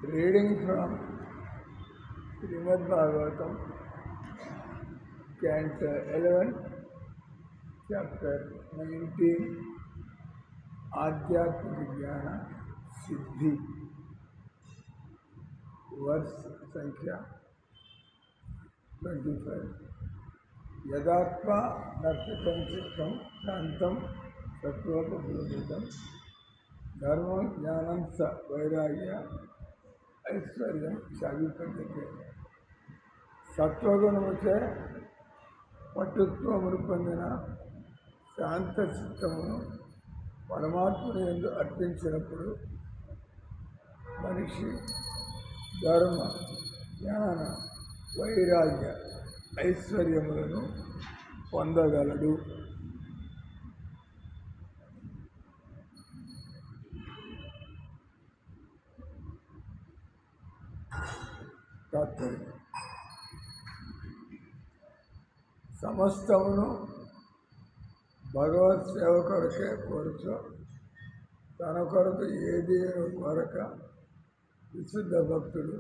Reading from Srimad Bhagavatam, Canto 11, Chapter 19, Adhyatmika Jnana Siddhi, Verse Sankhya 25. Yadatma narpitam chittam shantam sattvopabuddham dharma jnanam sa vairagya ఐశ్వర్యం సాగిపద్ధతి సత్వగుణముచే పటుత్వమును పొందిన శాంత చిత్తమును పరమాత్ముని యందు అర్పించినప్పుడు మనిషి ధర్మ జ్ఞాన వైరాగ్య ఐశ్వర్యములను పొందగలడు. తాత్పర్యం సమస్తమును భగవత్ సేవ కొరకే కోరుచు తన కొరకు ఏది కొరక విశుద్ధ భక్తుడు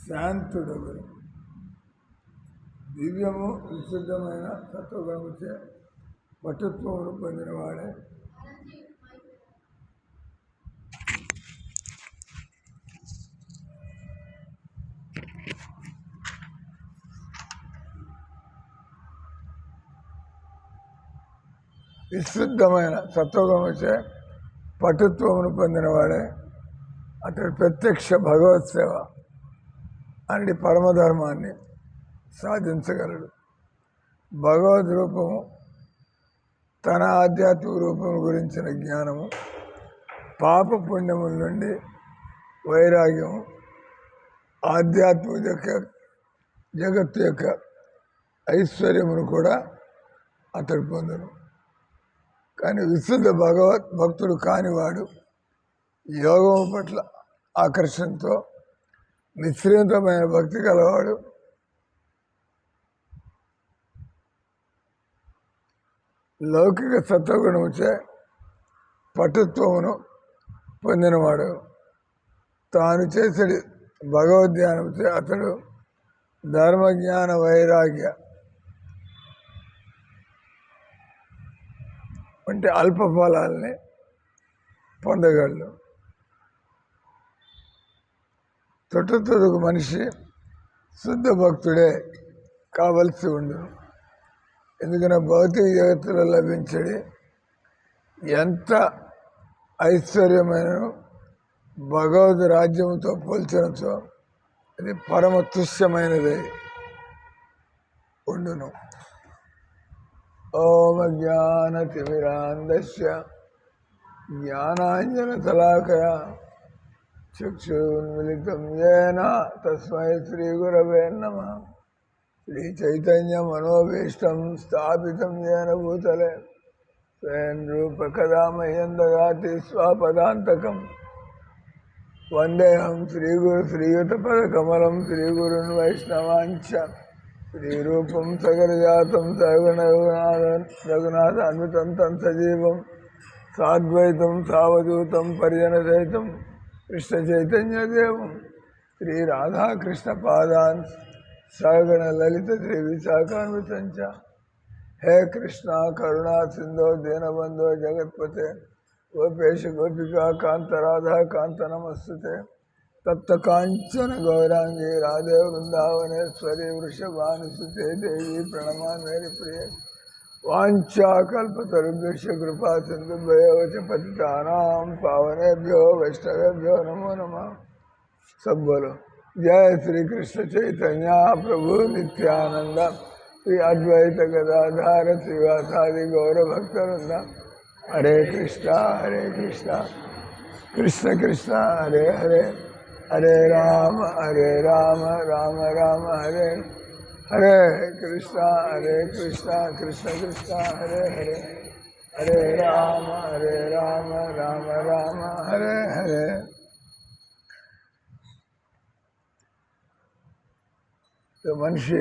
శాంతుడగును. దివ్యము విశుద్ధమైన సత్వగుణముచే పటుత్వమును పొందినవాడే విశుద్ధమైన సత్వగుణముచే పటుత్వమును పొందినవాడే అతడు ప్రత్యక్ష భగవత్ సేవ అనే పరమధర్మాన్ని సాధించగలడు. భగవద్ రూపము తన ఆధ్యాత్మిక రూపం గురించిన జ్ఞానము, పాప పుణ్యముల నుండి వైరాగ్యము, ఆధ్యాత్మిక జగత్తు యొక్క ఐశ్వర్యమును కూడా అతడు పొందును. కానీ విశుద్ధ భగవత్ భక్తుడు కానివాడు యోగం పట్ల ఆకర్షణతో మిశ్రితమైన భక్తి కలవాడు లౌకిక సత్వగుణముచే పటుత్వమును పొందినవాడు. తాను చేసే భగవద్ధ్యానముచే అతడు ధర్మజ్ఞాన వైరాగ్య వంటి అల్ప ఫలాల్ని పొందగలడు. తొట్టుతుడుకు మనిషి శుద్ధ భక్తుడే కావలసి ఉండును. ఎందుకన్నా భౌతిక జగత్తులో లభించడి ఎంత ఐశ్వర్యమైన భగవద్ రాజ్యముతో పోల్చినచో అది పరమ తుష్యమైనది ఉండును. ఓం జ్ఞానతిమిరాంధస్య జ్ఞానాంజనశలాకయా చక్షున్మిలితం యేన తస్మై శ్రీగురవే నమః. శ్రీచైతన్యమనోభీష్టం స్థాపితం యేన భూతలే స్వయం రూప కదా మహ్యం దదాతి స్వపదాంతకం. వందేహం శ్రీగురు శ్రీయుతపదకమలం శ్రీగురున్ వైష్ణవాంచ శ్రీరూపం సగరజాతం రఘునాథాన్వితం తం సజీవం సాద్వైతం సావధూతం పరిజనసహితం కృష్ణ చైతన్యదేవం శ్రీ రాధాకృష్ణ పాదాన్ సగణ లలిత శ్రీ విశాఖాన్వితంచ. హే కృష్ణ కరుణా సింధో దీనబంధో జగత్పతే గోపేశ గోపికా కాంత రాధా కాంత నమస్తుతే. తప్త కాంచన గౌరాంగి రాధే వృందావనేశ్వరి వృషభానుసుతే దేవి ప్రణమామి మేరి ప్రియ. వాంఛాకల్పతరుభ్యశ్చ కృపా సింధుభ్యో చ పతితానాం పావనేభ్యో వైష్ణవేభ్యో నమో నమః. सब बोलो जय श्री कृष्ण चैतन्य प्रभु नित्यानंद श्री अद्वैत गदाधर श्रीवासादि गौर भक्तवृंद. हरे कृष्णा कृष्ण कृष्ण हरे हरे हरे राम राम राम हरे हरे कृष्ण कृष्ण कृष्ण हरे हरे हरे राम राम राम हरे हरे. మనిషి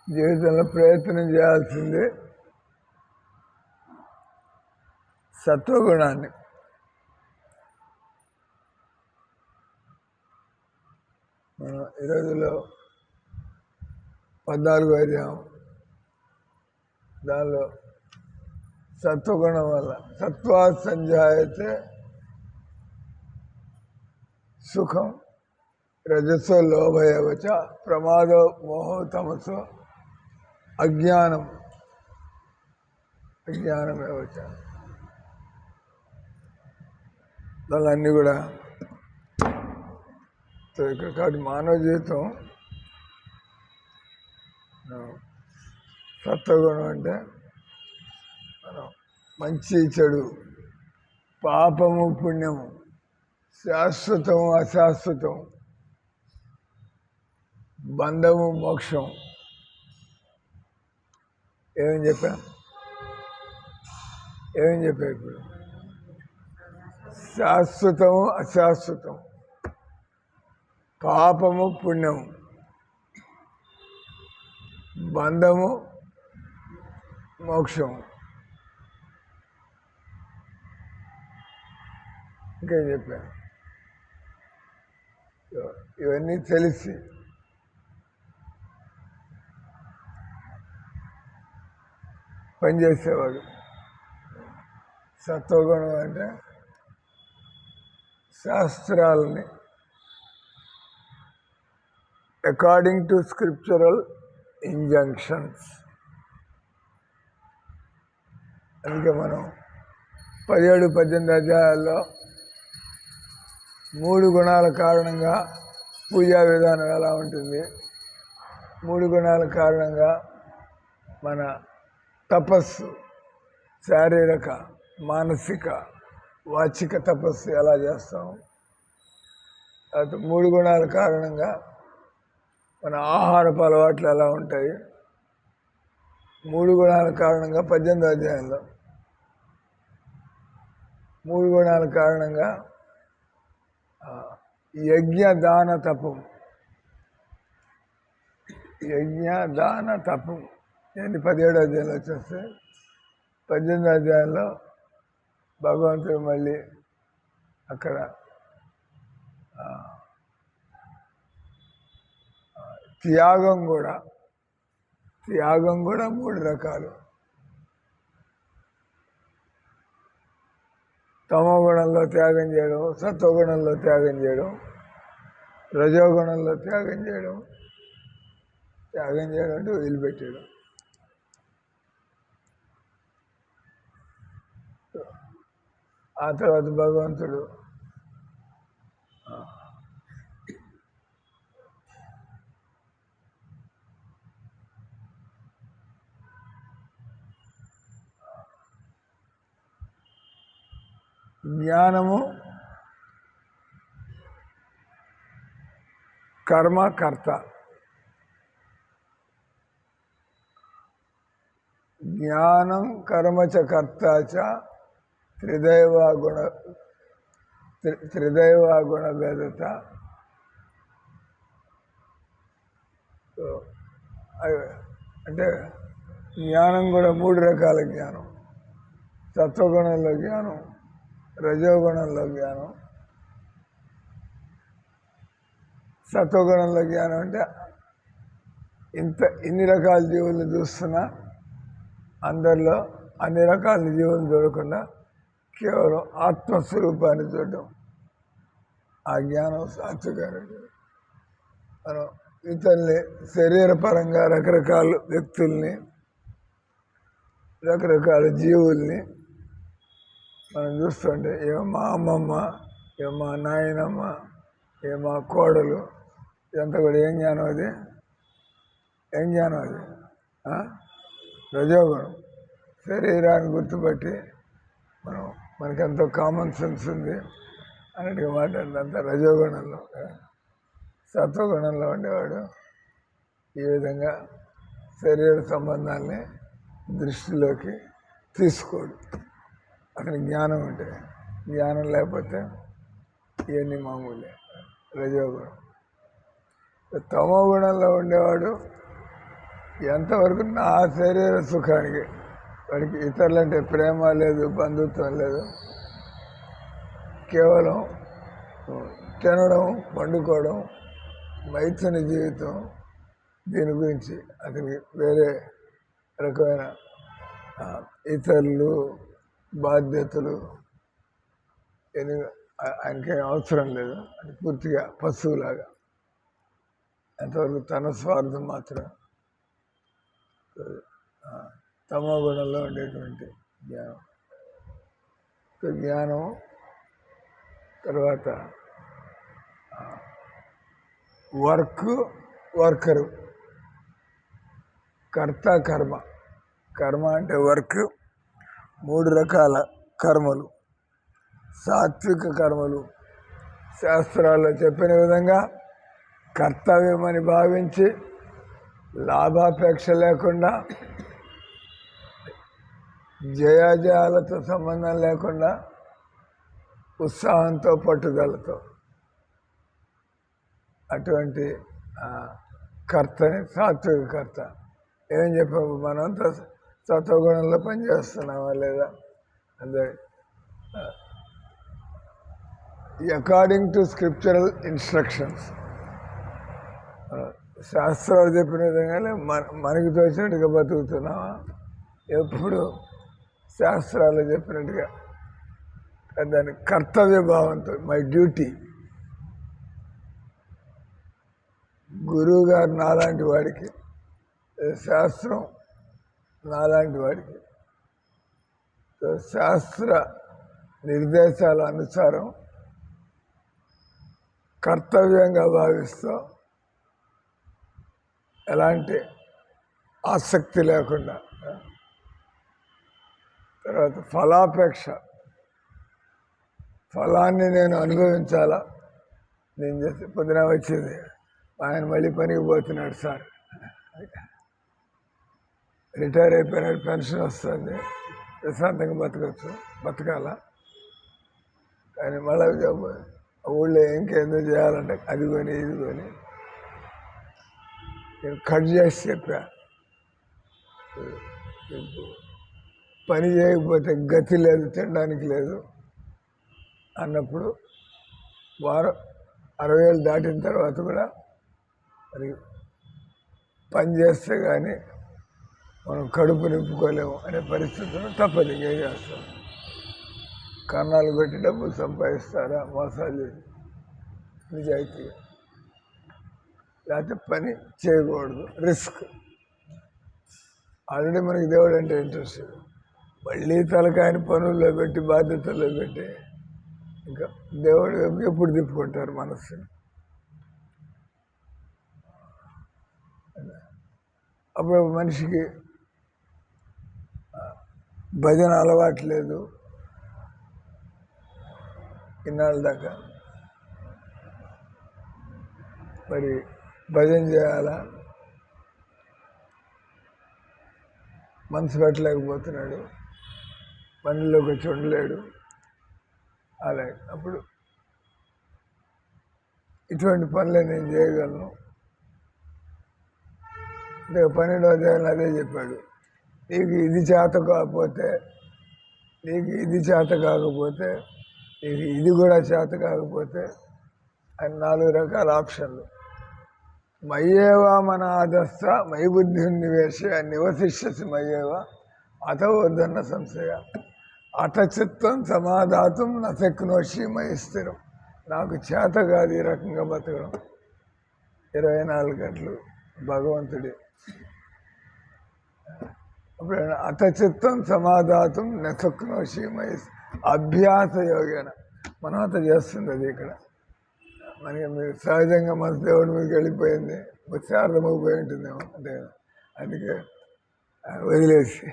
జీవితంలో ప్రయత్నం చేయాల్సింది సత్వగుణాన్ని. ఈ రోజులో 14వ అధ్యాయం, దానిలో సత్వగుణం వల్ల సత్వా సంజాయతే సుఖం, రజస్సు లోభయవచ, ప్రమాదో మోహో తమస్సు, అజ్ఞానమేవచ. దానిలన్నీ కూడా ఇక్కడ కాబట్టి మానవ జీవితం సత్వగుణం అంటే మనం మంచి చెడు, పాపము పుణ్యము, శాశ్వతం అశాశ్వతం, బంధము మోక్షం. ఏమని చెప్పా ఇప్పుడు? శాశ్వతము అశాశ్వతం, పాపము పుణ్యము, బంధము మోక్షము. ఇంకేం చెప్పాను? ఇవన్నీ తెలిసి పనిచేసేవాడు. సత్వగుణం అంటే శాస్త్రాలని అకార్డింగ్ టు స్క్రిప్చరల్ ఇంజంక్షన్స్. అందుకే మనం 17-18 అధ్యాయాల్లో 3 గుణాల కారణంగా పూజా విధానం ఎలా ఉంటుంది, 3 గుణాల కారణంగా మన తపస్సు, శారీరక, మానసిక, వాచిక తపస్సు ఎలా చేస్తాం, తర్వాత 3 గుణాల కారణంగా మన ఆహారపు అలవాట్లు ఎలా ఉంటాయి, 3 గుణాల కారణంగా 18వ అధ్యాయంలో 3 గుణాల కారణంగా యజ్ఞ దాన తపం, యజ్ఞ దాన తపం. ఏంటి 17వ అధ్యాయంలో వచ్చేస్తే 18వ అధ్యాయంలో భగవంతుడు మళ్ళీ అక్కడ త్యాగం కూడా 3 రకాలు. తమోగుణంలో త్యాగం చేయడం, సత్వగుణంలో త్యాగం చేయడం, రజోగుణంలో త్యాగం చేయడం అంటే వదిలిపెట్టేయడం. ఆ తర్వాత భగవంతుడు జ్ఞానము కర్మకర్త, జ్ఞానం కర్మచ కర్త చ త్రిదైవ గుణ భేదత. అంటే జ్ఞానం కూడా 3 రకాల జ్ఞానం. సత్వగుణంలో జ్ఞానం, రజోగుణంలో జ్ఞానం. సత్వగుణంలో జ్ఞానం అంటే ఇన్ని రకాల జీవులను చూస్తున్నా అందరిలో అన్ని రకాల జీవులను చూడకుండా కేవలం ఆత్మస్వరూపాన్ని చూడడం, ఆ జ్ఞానం సాత్వికారుడు. మనం ఇతరుల్ని శరీరపరంగా రకరకాల వ్యక్తుల్ని, రకరకాల జీవుల్ని మనం చూస్తుంటే ఏమో మా అమ్మమ్మ, ఏమో మా నాయనమ్మ, ఏమో మా కోడలు, ఇదంతా కూడా ఏం జ్ఞానం అది? రజోగుణం. శరీరాన్ని గుర్తుపట్టి మనకెంతో కామన్ సెన్స్ ఉంది అన్నట్టుగా మాట్లాడినంత రజోగుణంలో. సత్వగుణంలో ఉండేవాడు ఈ విధంగా శరీర సంబంధాన్ని దృష్టిలోకి తీసుకోడు. అతని జ్ఞానం ఉంటే, జ్ఞానం లేకపోతే ఇవన్నీ మామూలే. రజోగుణం. తమో గుణంలో ఉండేవాడు ఎంతవరకు నా శరీర సుఖానికి, వాడికి ఇతరులంటే ప్రేమ లేదు, బంధుత్వం లేదు, కేవలం తినడం, పండుకోవడం, మైథున జీవితం దీని గురించి అతనికి వేరే రకమైన ఇతరులు బాధ్యతలు ఆయనకేం అవసరం లేదు. అది పూర్తిగా పశువులాగా ఎంతవరకు తన స్వార్థం మాత్రం. తమో గుణంలో ఉండేటువంటి జ్ఞానం. జ్ఞానం తర్వాత వర్కరు, కర్త కర్మ. కర్మ అంటే వర్క్. 3 రకాల కర్మలు. సాత్విక కర్మలు శాస్త్రాల్లో చెప్పిన విధంగా కర్తవ్యమని భావించి లాభాపేక్ష లేకుండా, జయాజయాలతో సంబంధం లేకుండా ఉత్సాహంతో పట్టుదలతో అటువంటి కర్తని సాత్విక కర్త. ఏం చెప్పాము, మనంతా సత్వగుణంలో పనిచేస్తున్నామా లేదా? అదే అకార్డింగ్ టు స్క్రిప్చరల్ ఇన్స్ట్రక్షన్స్, శాస్త్రాలు చెప్పిన విధంగానే మనకి తోచినట్టుగా బతుకుతున్నామా? ఎప్పుడు శాస్త్రాలు చెప్పినట్టుగా దాని కర్తవ్య భావంతో, మై డ్యూటీ. గురువు గారు నాలాంటి వాడికి, శాస్త్రం నాలాంటి వాడికి శాస్త్ర నిర్దేశాల అనుసారం కర్తవ్యంగా భావిస్తూ ఎలాంటి ఆసక్తి లేకుండా, తర్వాత ఫలాపేక్ష, ఫలాన్ని నేను అనుభవించాలా. నేను చేస్తే పొద్దున వచ్చింది, ఆయన మళ్ళీ పనికి పోతున్నాడు సార్, రిటైర్ అయిపోయినాడు, పెన్షన్ వస్తుంది, ప్రశాంతంగా బతకాల. కానీ మళ్ళీ ఊళ్ళో ఇంకేందో చేయాలంటే అది కొని ఇది కొని నేను కట్ చేసి చెప్పా. పని చేయకపోతే గతి లేదు, తినడానికి లేదు అన్నప్పుడు వారం 60 ఏళ్ళు దాటిన తర్వాత కూడా మరి పని చేస్తే కానీ మనం కడుపు నింపుకోలేము అనే పరిస్థితుల్లో తప్పదు, ఇంకేం చేస్తాం. కన్నాలు పెట్టి డబ్బులు సంపాదిస్తారా, మోసాలు చేసి, నిజాయితీగా. లేకపోతే పని చేయకూడదు, రిస్క్. ఆల్రెడీ మనకి దేవుడు అంటే ఇంట్రెస్ట్, మళ్ళీ తలకాయని పనుల్లో పెట్టి బాధ్యతల్లో పెట్టి ఇంకా దేవుడు ఎప్పుడు తిప్పుకుంటారు మనస్సుని. అప్పుడు మనిషికి భజన అలవాట్లేదు ఇన్నాళ్ళ దాకా, మరి భజన చేయాలా, మనసు పెట్టలేకపోతున్నాడు, పనిలోకి వచ్చి ఉండలేడు. అలాగే అప్పుడు ఇటువంటి పనులే నేను చేయగలను. అంటే 12వ అధ్యాయంలో అదే చెప్పాడు, నీకు ఇది చేత కాకపోతే, నీకు ఇది చేత కాకపోతే, నీకు ఇది కూడా చేత కాకపోతే అని 4 రకాల ఆప్షన్లు. మయ్యేవా మన ఆదస్త మై బుద్ధి నివేశ నివసిష్యసి మయ్యేవా అత వద్దన్న సంశయ అత చిత్తం సమాధాతం నశక్నోషి మై స్థిరం. నాకు చేత కాదు ఈ రకంగా బతకడం. 24 గంటలు భగవంతుడి. అప్పుడు అత చిత్తం సమాధాతం నశక్నోషి మై అభ్యాస యోగేన. మనం అంత చేస్తుంది అది. ఇక్కడ మనకి మీరు సహజంగా మన దేవుడి మీదకి వెళ్ళిపోయింది, శారదమైపోయి ఉంటుందేమో అంతే కదా. అందుకే వదిలేసి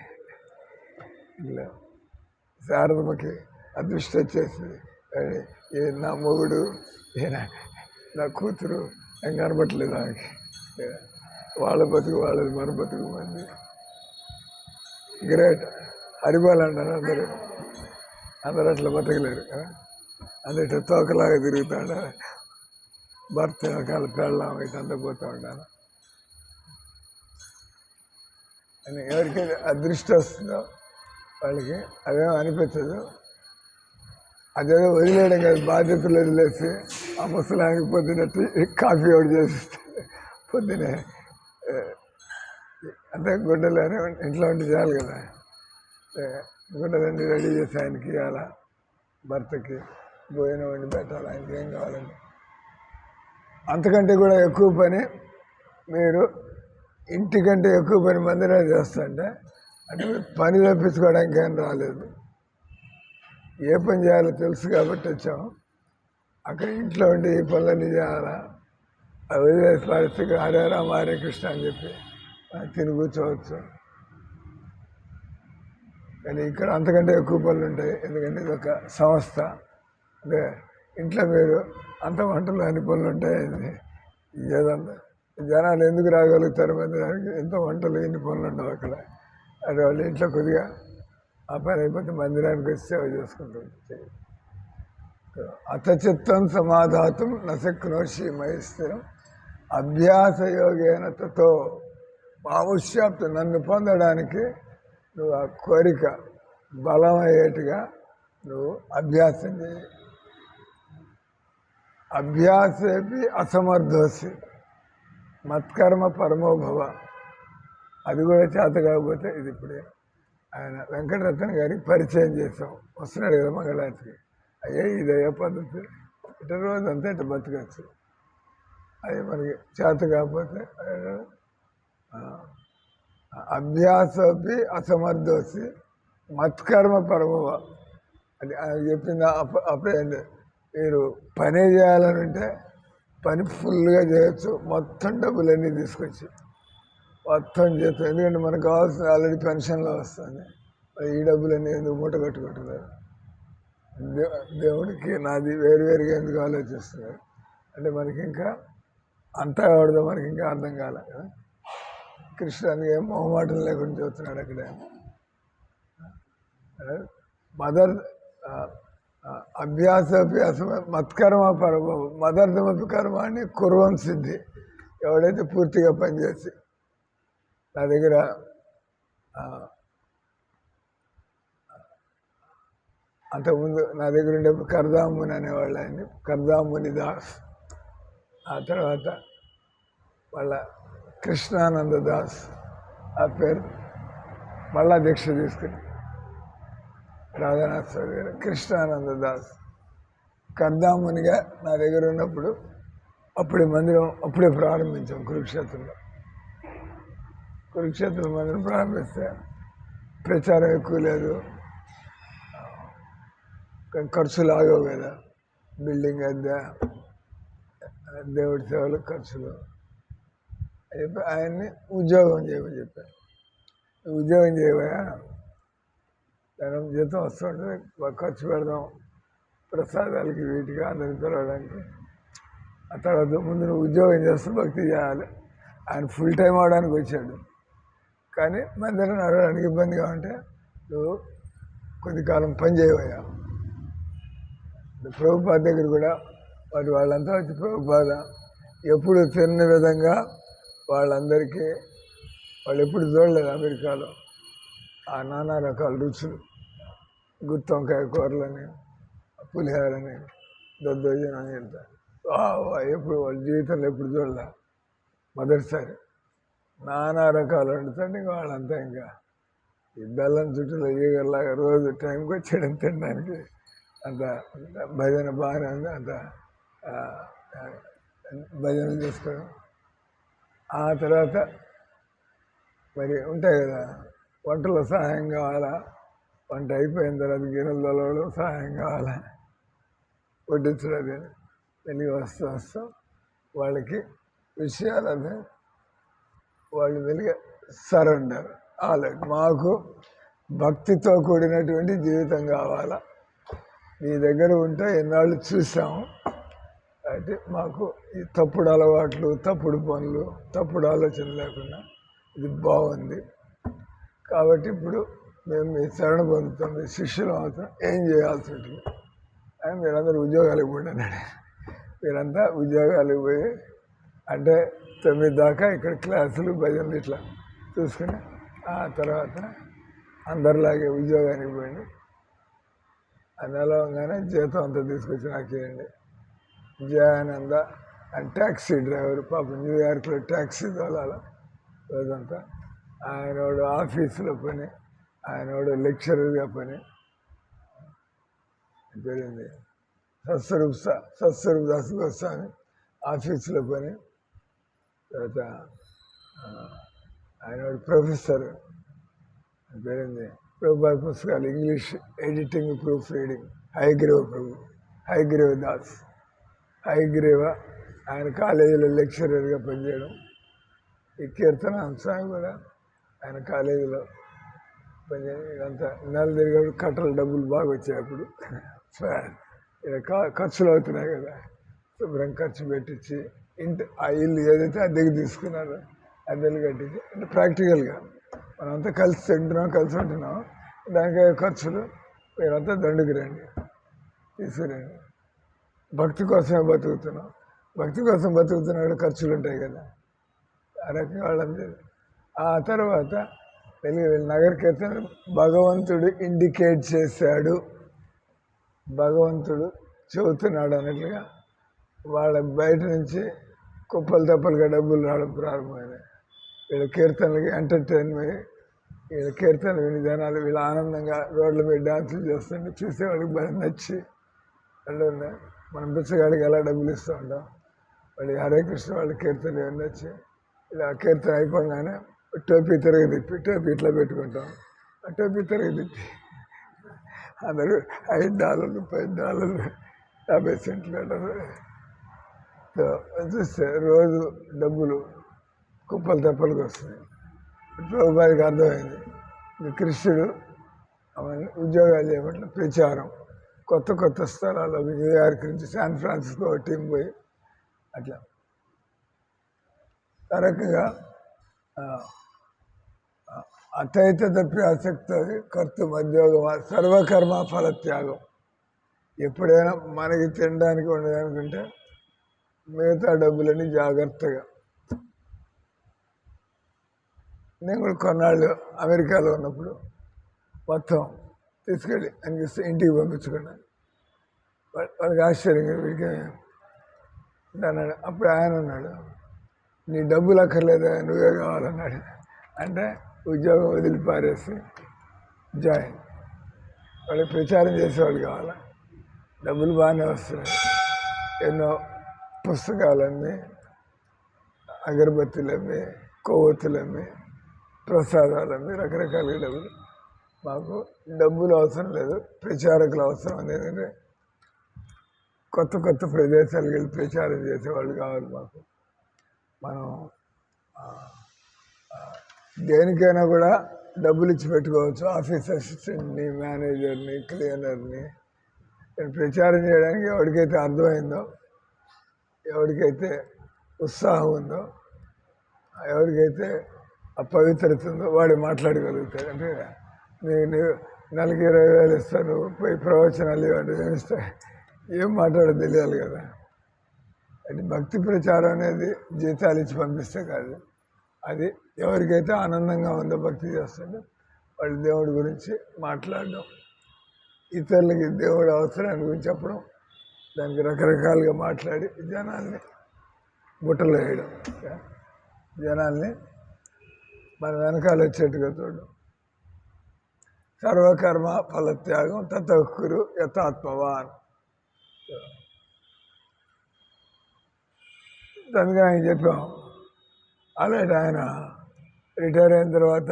ఇలా శారదమ్మకి అదృష్టం వచ్చేసింది. నా మొగుడు, నా కూతురు ఏం కనబట్టలేదు ఆమెకి. వాళ్ళ బతుకు వాళ్ళది, మన బతుకు మంది. గ్రేట్. హరిబాల్ అంటారు అందరూ అట్లా బతకలేరు కదా. అందుకే తోకలాగా తిరుగుతాడు, భర్త రకాల పెళ్ళాం ఇటంతా పోతూ ఉంటాను అని. ఎవరికైతే అదృష్టం వస్తుందో వాళ్ళకి అదేమో అనిపించదు. అదేదో వదిలేయడం కాదు, బాధ్యతలు వదిలేసి ఆ ముసలానికి పొద్దున కాఫీ ఒకటి చేసిస్తే పొద్దునే అంటే గుడ్డలని ఇంట్లో ఉండి చాలు కదా, గుడ్డలన్నీ రెడీ చేసి ఆయనకి ఇవ్వాలా, భర్తకి భోజనం వండి పెట్టాలి, ఆయనకి ఏం కావాలండి. అంతకంటే కూడా ఎక్కువ పని మీరు ఇంటికంటే ఎక్కువ పని మందిరం చేస్తుంటే అంటే పని తప్పించుకోవడానికి ఏం రాలేదు, ఏ పని చేయాలో తెలుసు కాబట్టి వచ్చాము. అక్కడ ఇంట్లో ఉండి ఈ పనులన్నీ చేయాలా, అవి వదిలేసి పరిస్థితి హరే రామ హరే కృష్ణ అని చెప్పి తిని కూర్చోవచ్చు. కానీ ఇక్కడ అంతకంటే ఎక్కువ పనులు ఉంటాయి, ఎందుకంటే ఇది ఒక సంస్థ. అంటే ఇంట్లో మీరు అంత వంటలు అన్ని పనులు ఉంటాయి. ఏదంతా జనాలు ఎందుకు రాగలుగుతారు మందిరానికి, ఎంత వంటలు ఎన్ని పనులు ఉండవు అక్కడ. అది వాళ్ళు ఇంట్లో కొద్దిగా ఆ పని అయిపోతే మందిరానికి వచ్చి సేవ చేసుకుంటుంది. అతచిత్తం సమాధాతం నశక్నోషి మహిస్థిరం అభ్యాస యోగేన తతో మాముష్యాప్తి. నన్ను పొందడానికి నువ్వు ఆ కోరిక బలమయ్యేట్టుగా నువ్వు అభ్యాసం చేయి. అభ్యాసేపి అసమర్థోసి మత్కర్మ పరమోభవ. అది కూడా చేత కాకపోతే ఇది ఇప్పుడే ఆయన వెంకటరత్న గారికి పరిచయం చేసాం, వస్తున్నాడు కదా మంగళారతికి. అయ్యే ఇదయ్యే పద్ధతి, ఇట రోజంతా ఇట బతకచ్చు. అది మనకి చేత కాకపోతే అభ్యాసోపి అసమర్థోసి మత్కర్మ పరమవ. అది ఆయన చెప్పింది అప్పుడే. మీరు పని చేయాలని ఉంటే పని ఫుల్గా చేయొచ్చు, మొత్తం డబ్బులన్నీ తీసుకొచ్చి మొత్తం చేస్తాం. ఎందుకంటే మనకు కావాల్సిన ఆల్రెడీ పెన్షన్లో వస్తుంది, ఈ డబ్బులన్నీ ఎందుకు మూట కట్టుకుంటున్నారు. దేవుడికి నాది వేరువేరుగా ఎందుకు ఆలోచిస్తున్నారు అంటే మనకి ఇంకా అంతా ఎవడదో మనకి ఇంకా అర్థం కాలే కదా. కృష్ణానికి ఏం మొహమాటం లేకుండా చూస్తున్నాడు అక్కడే. మదర్ అభ్యాస మత్కర్మ పరభవం మదర్థమపి కర్మాన్ని కుర్వం సిద్ధి. ఎవడైతే పూర్తిగా పనిచేసి నా దగ్గర అంతకుముందు నా దగ్గర ఉండేప్పుడు కర్దాముని అనేవాళ్ళు, ఆయన్ని కర్దాముని దాస్. ఆ తర్వాత వాళ్ళ కృష్ణానంద దాస్ ఆ పేరు మళ్ళా దీక్ష తీసుకుని రాధానాథ్ స్వామి గారు కృష్ణానంద దాస్ కర్దామునిగా నా దగ్గర ఉన్నప్పుడు అప్పుడే మందిరం అప్పుడే ప్రారంభించాం కురుక్షేత్రంలో. కురుక్షేత్ర మందిరం ప్రారంభిస్తే ప్రచారం ఎక్కువ లేదు, ఖర్చులు ఆగవు కదా, బిల్డింగ్ అద్దె, దేవుడి సేవలు ఖర్చులు చెప్పి ఆయన్ని ఉద్యోగం చేయమని చెప్పాను. ఉద్యోగం చేయబోయా, ధనం జీతం వస్తుంటే ఖర్చు పెడదాం ప్రసాదాలకి వీటికి అందరిని పిలవడానికి. ఆ తర్వాత ముందు నువ్వు ఉద్యోగం చేస్తూ భక్తి చేయాలి. ఆయన ఫుల్ టైం అవడానికి వచ్చాడు, కానీ మందిరం నడవడానికి ఇబ్బందిగా ఉంటే నువ్వు కొద్ది కాలం పని చేయబోయా. ప్రభుపాద దగ్గర కూడా వాళ్ళంతా వచ్చి ప్రభుపాద ఎప్పుడు తిన్న విధంగా వాళ్ళందరికీ వాళ్ళు ఎప్పుడు చూడలేదు అమెరికాలో ఆ నానా రకాల రుచులు, గుత్తి వంకాయ కూరలని, పులిహోరని, దద్దోజనం అని వెళ్తారు. ఎప్పుడు వాళ్ళ జీవితంలో ఎప్పుడు చూడలే, మొదటిసారి నానా రకాలు వండుతాడు. ఇంకా వాళ్ళంతా ఇంకా ఈ బెల్లం చుట్టూలో ఈగలాగా రోజు టైంకి వచ్చాడని తినడానికి. అంత భజన బాగానే ఉంది, అంత భజనలు చేసుకోవడం. ఆ తర్వాత మరి ఉంటాయి కదా, వంటలో సహాయం కావాలా, వంట అయిపోయిన తర్వాత గిన్నెలు తొలవడం సహాయం కావాలా, వడ్డించడం. వెలిగి వస్తాం వాళ్ళకి విషయాలు అదే వాళ్ళు వెలిగి సరెండర్ ఆల్రెడీ. మాకు భక్తితో కూడినటువంటి జీవితం కావాలా, మీ దగ్గర ఉంటే ఎన్నాళ్ళు చూసాము. అయితే మాకు ఈ తప్పుడు అలవాట్లు, తప్పుడు పనులు, తప్పుడు ఆలోచన లేకుండా ఇది బాగుంది. కాబట్టి ఇప్పుడు మేము మీ శరణ పొందుతాం, మీ శిష్యులు అవుతాం, ఏం చేయాల్సి ఉంటుంది అని మీరందరూ ఉద్యోగాలకు పోండి అన్నాడు. మీరంతా ఉద్యోగాలకు పోయి అంటే 9 దాకా ఇక్కడ క్లాసులు భజనలు ఇట్లా చూసుకుని ఆ తర్వాత అందరిలాగే ఉద్యోగానికి పోయింది. ఆ నెలవగానే జీతం అంతా తీసుకొచ్చి నాకు ఇవ్వండి. జయానంద అండ్ ట్యాక్సీ డ్రైవర్, పాపం న్యూయార్క్లో ట్యాక్సీ తోలాల రోజంతా. ఆయనోడు ఆఫీసులో పని, ఆయనోడు లెక్చరర్గా పని. పేరుంది సత్స్వరూప్ దాస్ గోస్వామి, ఆఫీసులో పని. తర్వాత ఆయనోడు ప్రొఫెసర్, పేరుంది ప్రభుత్వ పుస్తకాలు English editing, proof reading, Hayagreev Das. Hayagriva ఆయన కాలేజీలో లెక్చరర్గా పనిచేయడం. ఈ కీర్తన స్వామి కూడా ఆయన కాలేజీలో పనిచేయడం. ఇదంతా నెల తిరిగేప్పుడు కట్టలు డబ్బులు బాగా వచ్చాయి. అప్పుడు ఖర్చులు అవుతున్నాయి కదా, శుభ్రం ఖర్చు పెట్టించి ఆ ఇల్లు ఏదైతే అద్దెకి తీసుకున్నారో అద్దెలు కట్టించి, అంటే ప్రాక్టికల్గా మనంతా కలిసి తింటున్నాం, కలిసి ఉంటున్నాం. దానికి ఖర్చులు మీరంతా దండుకు రండి, తీసుకురండి. భక్తి కోసమే బతుకుతున్నాం. భక్తి కోసం బతుకుతున్నా ఖర్చులు ఉంటాయి కదా, ఆ రకంగా వాళ్ళందరూ. ఆ తర్వాత నగర కీర్తన భగవంతుడు ఇండికేట్ చేశాడు, భగవంతుడు చెబుతున్నాడు అన్నట్లుగా వాళ్ళ బయట నుంచి కుప్పలు తప్పలుగా డబ్బులు రావడం ప్రారంభమైనాయి. వీళ్ళ కీర్తనలకి ఎంటర్టైన్మెంట్, వీళ్ళ కీర్తనలు విని జనాలు వీళ్ళ ఆనందంగా రోడ్ల మీద డాన్సులు చేస్తుంటే చూసేవాళ్ళకి బాగా నచ్చి వాళ్ళు మనం బిచ్చగాడికి ఎలా డబ్బులు ఇస్తూ ఉంటాం, వాళ్ళు హరే కృష్ణ వాళ్ళ కీర్తనలు ఏమన్నా వచ్చి ఇలా కీర్తన అయిపోగానే టోపీ తిరగదిప్పి, టోపీ ఇట్లా పెట్టుకుంటాం. ఆ టోపీ తిరగదిప్పి అందరూ $5, $10, 50 సెంట్లు అంటారు. చూస్తే రోజు డబ్బులు కుప్పలు తెప్పలకు వస్తున్నాయి. ప్రభుపాదికి అర్థమైంది, కృష్ణుడు అవన్నీ ఉద్యోగాలు చేయబట్ల ప్రచారం, కొత్త కొత్త స్థలాల్లో న్యూయార్క్ నుంచి శాన్ ఫ్రాన్సిస్కో టీం పోయి అట్లా ఆ రకంగా అతైత తప్పి ఆసక్తి కర్తృమద్యోగం సర్వకర్మ ఫలత్యాగం. ఎప్పుడైనా మనకి తినడానికి ఉండదనుకుంటే మిగతా డబ్బులని జాగ్రత్తగా. నేను కూడా కొన్నాళ్ళు అమెరికాలో ఉన్నప్పుడు మొత్తం తీసుకెళ్ళి అనిపిస్తే ఇంటికి పంపించుకున్నాను. వాళ్ళకి ఆశ్చర్యంగా వీడికి అన్నాడు. అప్పుడు ఆయన అన్నాడు, నీ డబ్బులు అక్కర్లేదా, నువ్వే కావాలన్నాడు. అంటే ఉద్యోగం వదిలిపారేసి జాయిన్. వాళ్ళకి ప్రచారం చేసేవాళ్ళు కావాలా, డబ్బులు బాగానే వస్తున్నాయి. ఎన్నో పుస్తకాలన్నీ, అగరబత్తులమ్మి, కొవ్వొత్తులమ్మి, ప్రసాదాలమ్మి, రకరకాల డబ్బులు. మాకు డబ్బులు అవసరం లేదు, ప్రచారకులు అవసరం. అనేది కొత్త కొత్త ప్రదేశాలకు వెళ్ళి ప్రచారం చేసేవాళ్ళు కావాలి మాకు. మనం దేనికైనా కూడా డబ్బులు ఇచ్చి పెట్టుకోవచ్చు. ఆఫీస్ అసిస్టెంట్ని, మేనేజర్ని, క్లీనర్ని. ప్రచారం చేయడానికి ఎవరికైతే అర్థమైందో, ఎవరికైతే ఉత్సాహం ఉందో, ఎవరికైతే ఆ పవిత్రత ఉందో వాడు మాట్లాడగలుగుతాడు. అంటే నేను నెలకి 20,000 ఇస్తాను, పోయి ప్రవచనాలు ఇవ్వండి ఇస్తా, ఏం మాట్లాడో తెలియాలి కదా. అంటే భక్తి ప్రచారం అనేది జీతాలు ఇచ్చి పంపిస్తే కాదు. అది ఎవరికైతే ఆనందంగా ఉందో భక్తి చేస్తుందో వాళ్ళు దేవుడి గురించి మాట్లాడడం, ఇతరులకి దేవుడి అవసరాన్ని గురించి చెప్పడం, దానికి రకరకాలుగా మాట్లాడి జనాల్ని బుట్టలు వేయడం, జనాల్ని మన వెనకాల వచ్చేట్టుగా చూడడం. సర్వకర్మ ఫలత్యాగం తతకురు యథాత్మవాన్. అందుకని ఆయన చెప్పాం. అలాంటి ఆయన రిటైర్ అయిన తర్వాత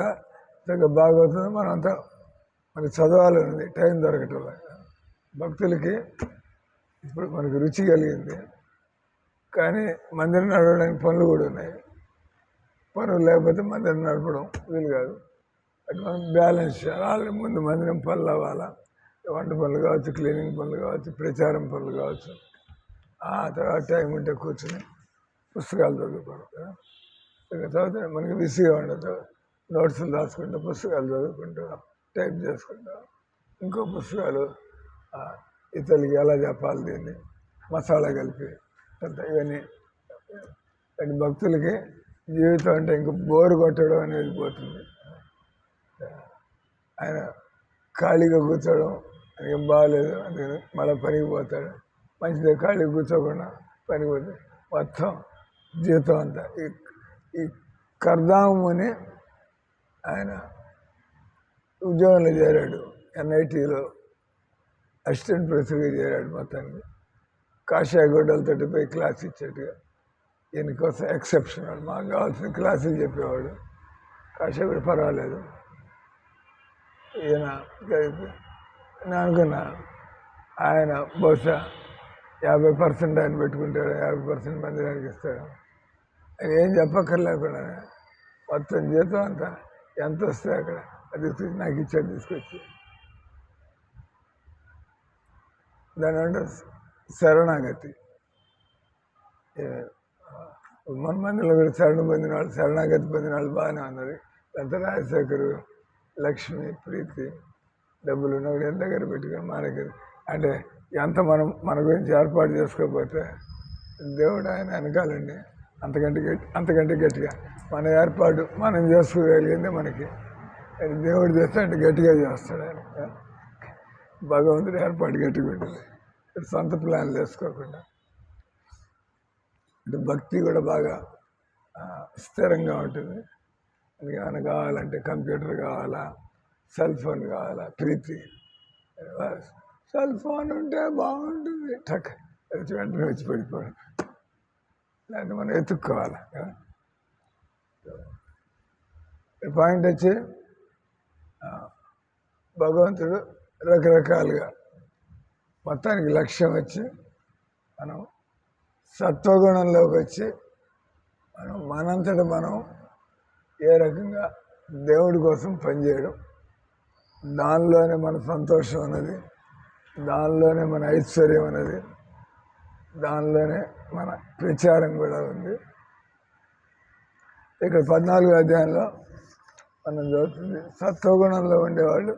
భాగవతం మనంతా మనకి చదవాలన్నది టైం దొరకటం. భక్తులకి ఇప్పుడు మనకి రుచి కలిగింది, కానీ మందిరం నడవడానికి పనులు కూడా ఉన్నాయి. పనులు లేకపోతే మందిరం నడపడం వీలు కాదు. అటు మనం బ్యాలెన్స్ చేయాలి. ముందు మందిరం పనులు అవ్వాలా, వంట పనులు కావచ్చు, క్లీనింగ్ పనులు కావచ్చు, ప్రచారం పనులు కావచ్చు. ఆ తర్వాత టైం ఉంటే కూర్చొని పుస్తకాలు చదువుకోవడం. తర్వాత మనకి విసిగా ఉండదు, నోట్స్లు రాసుకుంటూ పుస్తకాలు చదువుకుంటూ టైప్ చేసుకుంటూ ఇంకో పుస్తకాలు ఇతరులకి ఎలా చెప్పాలి, దీన్ని మసాలా కలిపి అంత ఇవన్నీ. భక్తులకి జీవితం అంటే ఇంక బోరు కొట్టడం అనేది పోతుంది. ఆయన ఖాళీగా కూర్చోవడం ఏం బాగాలేదు అందుకని మళ్ళీ పనికి పోతాడు. మంచిదే, ఖాళీ కూర్చోకుండా పనికి పోతే మొత్తం జీతం అంతా ఈ కర్దాముని ఆయన ఉద్యోగంలో చేరాడు. NITలో అసిస్టెంట్ ప్రొఫెసర్గా చేరాడు. మొత్తానికి కాషాయ గొడ్డలతోటి పోయి క్లాస్ ఇచ్చేట్టుగా ఈయన కోసం ఎక్సెప్షనల్. మాకు కావాల్సిన క్లాసులు చెప్పేవాడు. కాషాయ కూడా పర్వాలేదు. ఈయన నేను అనుకున్నా ఆయన బహుశా 50% ఆయన పెట్టుకుంటాడు, 50% మందిరానికి ఇస్తాడు. ఆయన ఏం చెప్పక్కర్లేకుండా మొత్తం జీతం అంతా ఎంత వస్తే అక్కడ అది నాకు ఇచ్చాడు తీసుకొచ్చి. దాని అంటే శరణాగతి. మన మందిలో కూడా శరణ పొందిన వాళ్ళు, శరణాగతి పొందిన వాళ్ళు బాగానే ఉన్నారు. అంత రాజశేఖరు, లక్ష్మి, ప్రీతి డబ్బులు ఉన్నప్పుడు ఎంత దగ్గర పెట్టుకుని మనకి అంటే ఎంత మనం మన గురించి ఏర్పాటు చేసుకోకపోతే దేవుడు ఆయన వెనకాలండి అంతకంటే గట్టిగా మన ఏర్పాటు మనం చేసుకోగలిగిందే మనకి. దేవుడు చేస్తే అంటే గట్టిగా చేస్తాడు ఆయన. భగవంతుడు ఏర్పాటు గట్టిగా ఉంటుంది, సొంత ప్లాన్లు వేసుకోకుండా. అంటే భక్తి కూడా బాగా స్థిరంగా ఉంటుంది. అందుకే కావాలంటే కంప్యూటర్ కావాలా, సెల్ ఫోన్ కావాలా, ప్రీతి సెల్ ఫోన్ ఉంటే బాగుంటుంది, టక్ వచ్చి వెంటనే వచ్చి పడిపోవడం, లేదంటే మనం ఎత్తుక్కోవాలి. పాయింట్ వచ్చి భగవంతుడు రకరకాలుగా మొత్తానికి లక్ష్యం వచ్చి మనం సత్వగుణంలోకి వచ్చి మనంతట మనం ఏ రకంగా దేవుడి కోసం పనిచేయడం, దానిలోనే మన సంతోషం అన్నది, దానిలోనే మన ఐశ్వర్యం అన్నది, దానిలోనే మన ప్రచారం కూడా ఉంది. ఇక్కడ 14వ అధ్యాయంలో మనం చదువుతుంది సత్వగుణంలో ఉండేవాళ్ళు.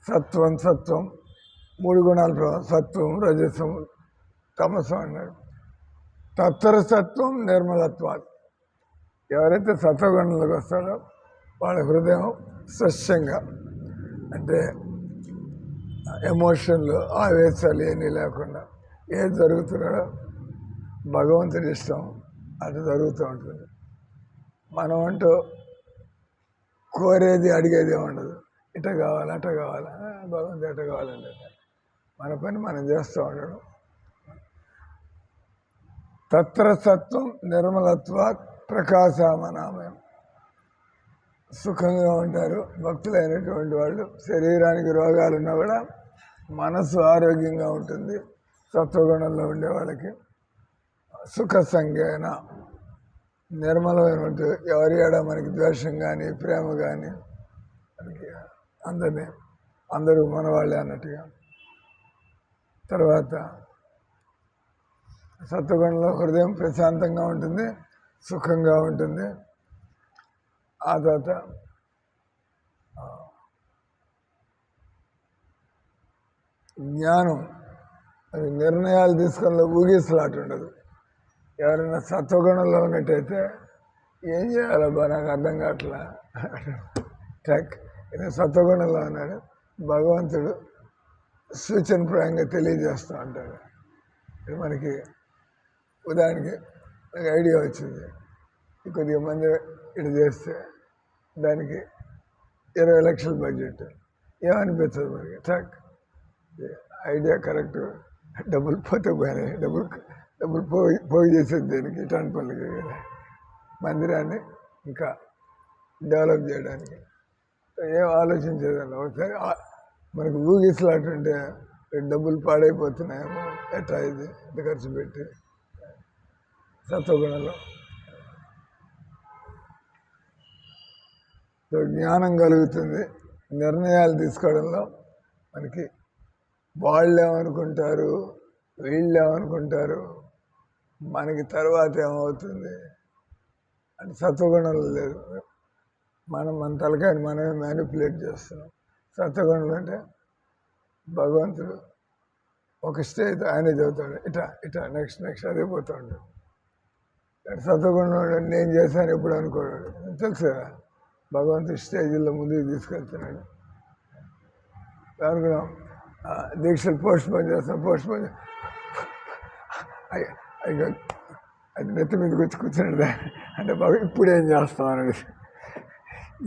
సత్వం 3 గుణాల ప్రభావం, సత్వం, రజసం, తమసం అన్నాడు. తత్తర సత్వం నిర్మలత్వాలు. ఎవరైతే సత్వగుణంలోకి వస్తాడో వాళ్ళ హృదయం స్వచ్ఛంగా, అంటే ఎమోషన్లు, ఆవేశాలు ఏమీ లేకుండా ఏది జరుగుతున్నాడో భగవంతుడి ఇష్టం అది జరుగుతూ ఉంటుంది. మనం అంటూ కోరేది అడిగేది ఉండదు. ఇట కావాలి, అట కావాలా, భగవంతుడు ఎట కావాలంటే మన పని మనం చేస్తూ ఉండడం. తత్ర సత్వం నిర్మలత్వ ప్రకాశమనామయం. సుఖంగా ఉంటారు భక్తులైనటువంటి వాళ్ళు. శరీరానికి రోగాలు ఉన్నా కూడా మనసు ఆరోగ్యంగా ఉంటుంది సత్వగుణంలో ఉండే వాళ్ళకి. సుఖ సంజ్ఞాన నిర్మలమైనటువంటి ఎవరి ఏడ మనకి ద్వేషం కానీ ప్రేమ కానీ మనకి అందరూ మన వాళ్ళే అన్నట్టుగా. తర్వాత సత్వగుణంలో హృదయం ప్రశాంతంగా ఉంటుంది, సుఖంగా ఉంటుంది. ఆ తర్వాత జ్ఞానం, అది నిర్ణయాలు తీసుకుని ఊగిసలాట ఉండదు. ఎవరైనా సత్వగుణంలో ఉన్నట్టయితే ఏం చేయాలబ్బా నాకు అర్థం కావట్లా టక్ ఇది సత్వగుణంలో ఉన్నాడు. భగవంతుడు సూచనప్రాయంగా తెలియజేస్తూ ఉంటాడు. మనకి ఉదాహరణకి నాకు ఐడియా వచ్చింది, కొద్దిగా మంది ఇటు చేస్తే దానికి 20 లక్షల బడ్జెట్. ఏమనిపిస్తుంది మనకి, టక్ ఐడియా కరెక్ట్, డబ్బులు పోతే పోయినాయి, డబ్బులు పోయి చేసేది దేనికి, ఇట్లాంటి పనులకి కదా. మందిరాన్ని ఇంకా డెవలప్ చేయడానికి ఏం ఆలోచించేదాన్ని. ఒకసారి మనకు ఊగిసలాటుంటే డబ్బులు పాడైపోతున్నాయేమో, ఎట్లా ఇది ఎంత ఖర్చు పెట్టి. సత్వగుణంలో జ్ఞానం కలుగుతుంది. నిర్ణయాలు తీసుకోవడంలో మనకి వాళ్ళు ఏమనుకుంటారు, వీళ్ళు ఏమనుకుంటారు, మనకి తర్వాత ఏమవుతుంది అంటే సత్వగుణంలో లేదు. మన తలకాయని మనమే మ్యానిపులేట్ చేస్తున్నాం. సత్వగుణంలో అంటే భగవంతుడు ఒక స్టేజ్ ఆయనే చదువుతాడు, ఇటా నెక్స్ట్ అదే పోతూ ఉంటాడు. సత్వగుణంలో నేను చేశాను ఎప్పుడు అనుకోడు. తెలుసు కదా, భగవంతుడు స్టేజీల్లో ముందుకు తీసుకెళ్తున్నాడు. అనుకున్నాం దీక్షలు పోస్ట్ పోన్ చేస్తాం, పోస్ట్ పోన్ అది నెత్తి మీదకి వచ్చి కూర్చున్నాడు. అంటే బాబు ఇప్పుడేం చేస్తాం అన్నాడు.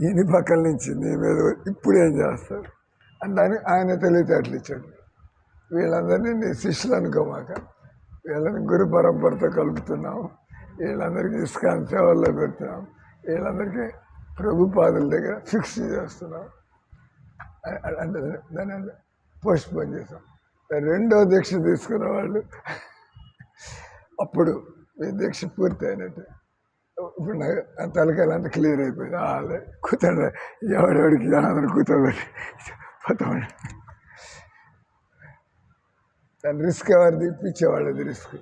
ఈయన పక్కల నుంచి నీ మీద ఇప్పుడేం చేస్తారు అని దానికి ఆయన తెలివితేటలు ఇచ్చాడు. వీళ్ళందరినీ నీ శిష్యులు అనుకోమాక, వీళ్ళని గురు పరంపరతో కలుపుతున్నాము, వీళ్ళందరికీ ఇస్కాన్ సేవల్లో పెడుతున్నాం, వీళ్ళందరికీ ప్రభుపాదుల దగ్గర ఫిక్స్ చేస్తున్నాం అంటే దాన్ని పోస్ట్ పోన్ చేసాం. రెండో దీక్ష తీసుకున్న వాళ్ళు అప్పుడు మీ దీక్ష పూర్తి అయినట్టు. ఇప్పుడు నాకు తలకాయలు అంతా క్లియర్ అయిపోయింది. వాళ్ళే కూర్చోండి, ఎవడెవడికి అందరూ కూర్చోబెట్టి పోతామండి. దాని రిస్క్ ఎవరిది? ఇప్పించేవాళ్ళది రిస్క్.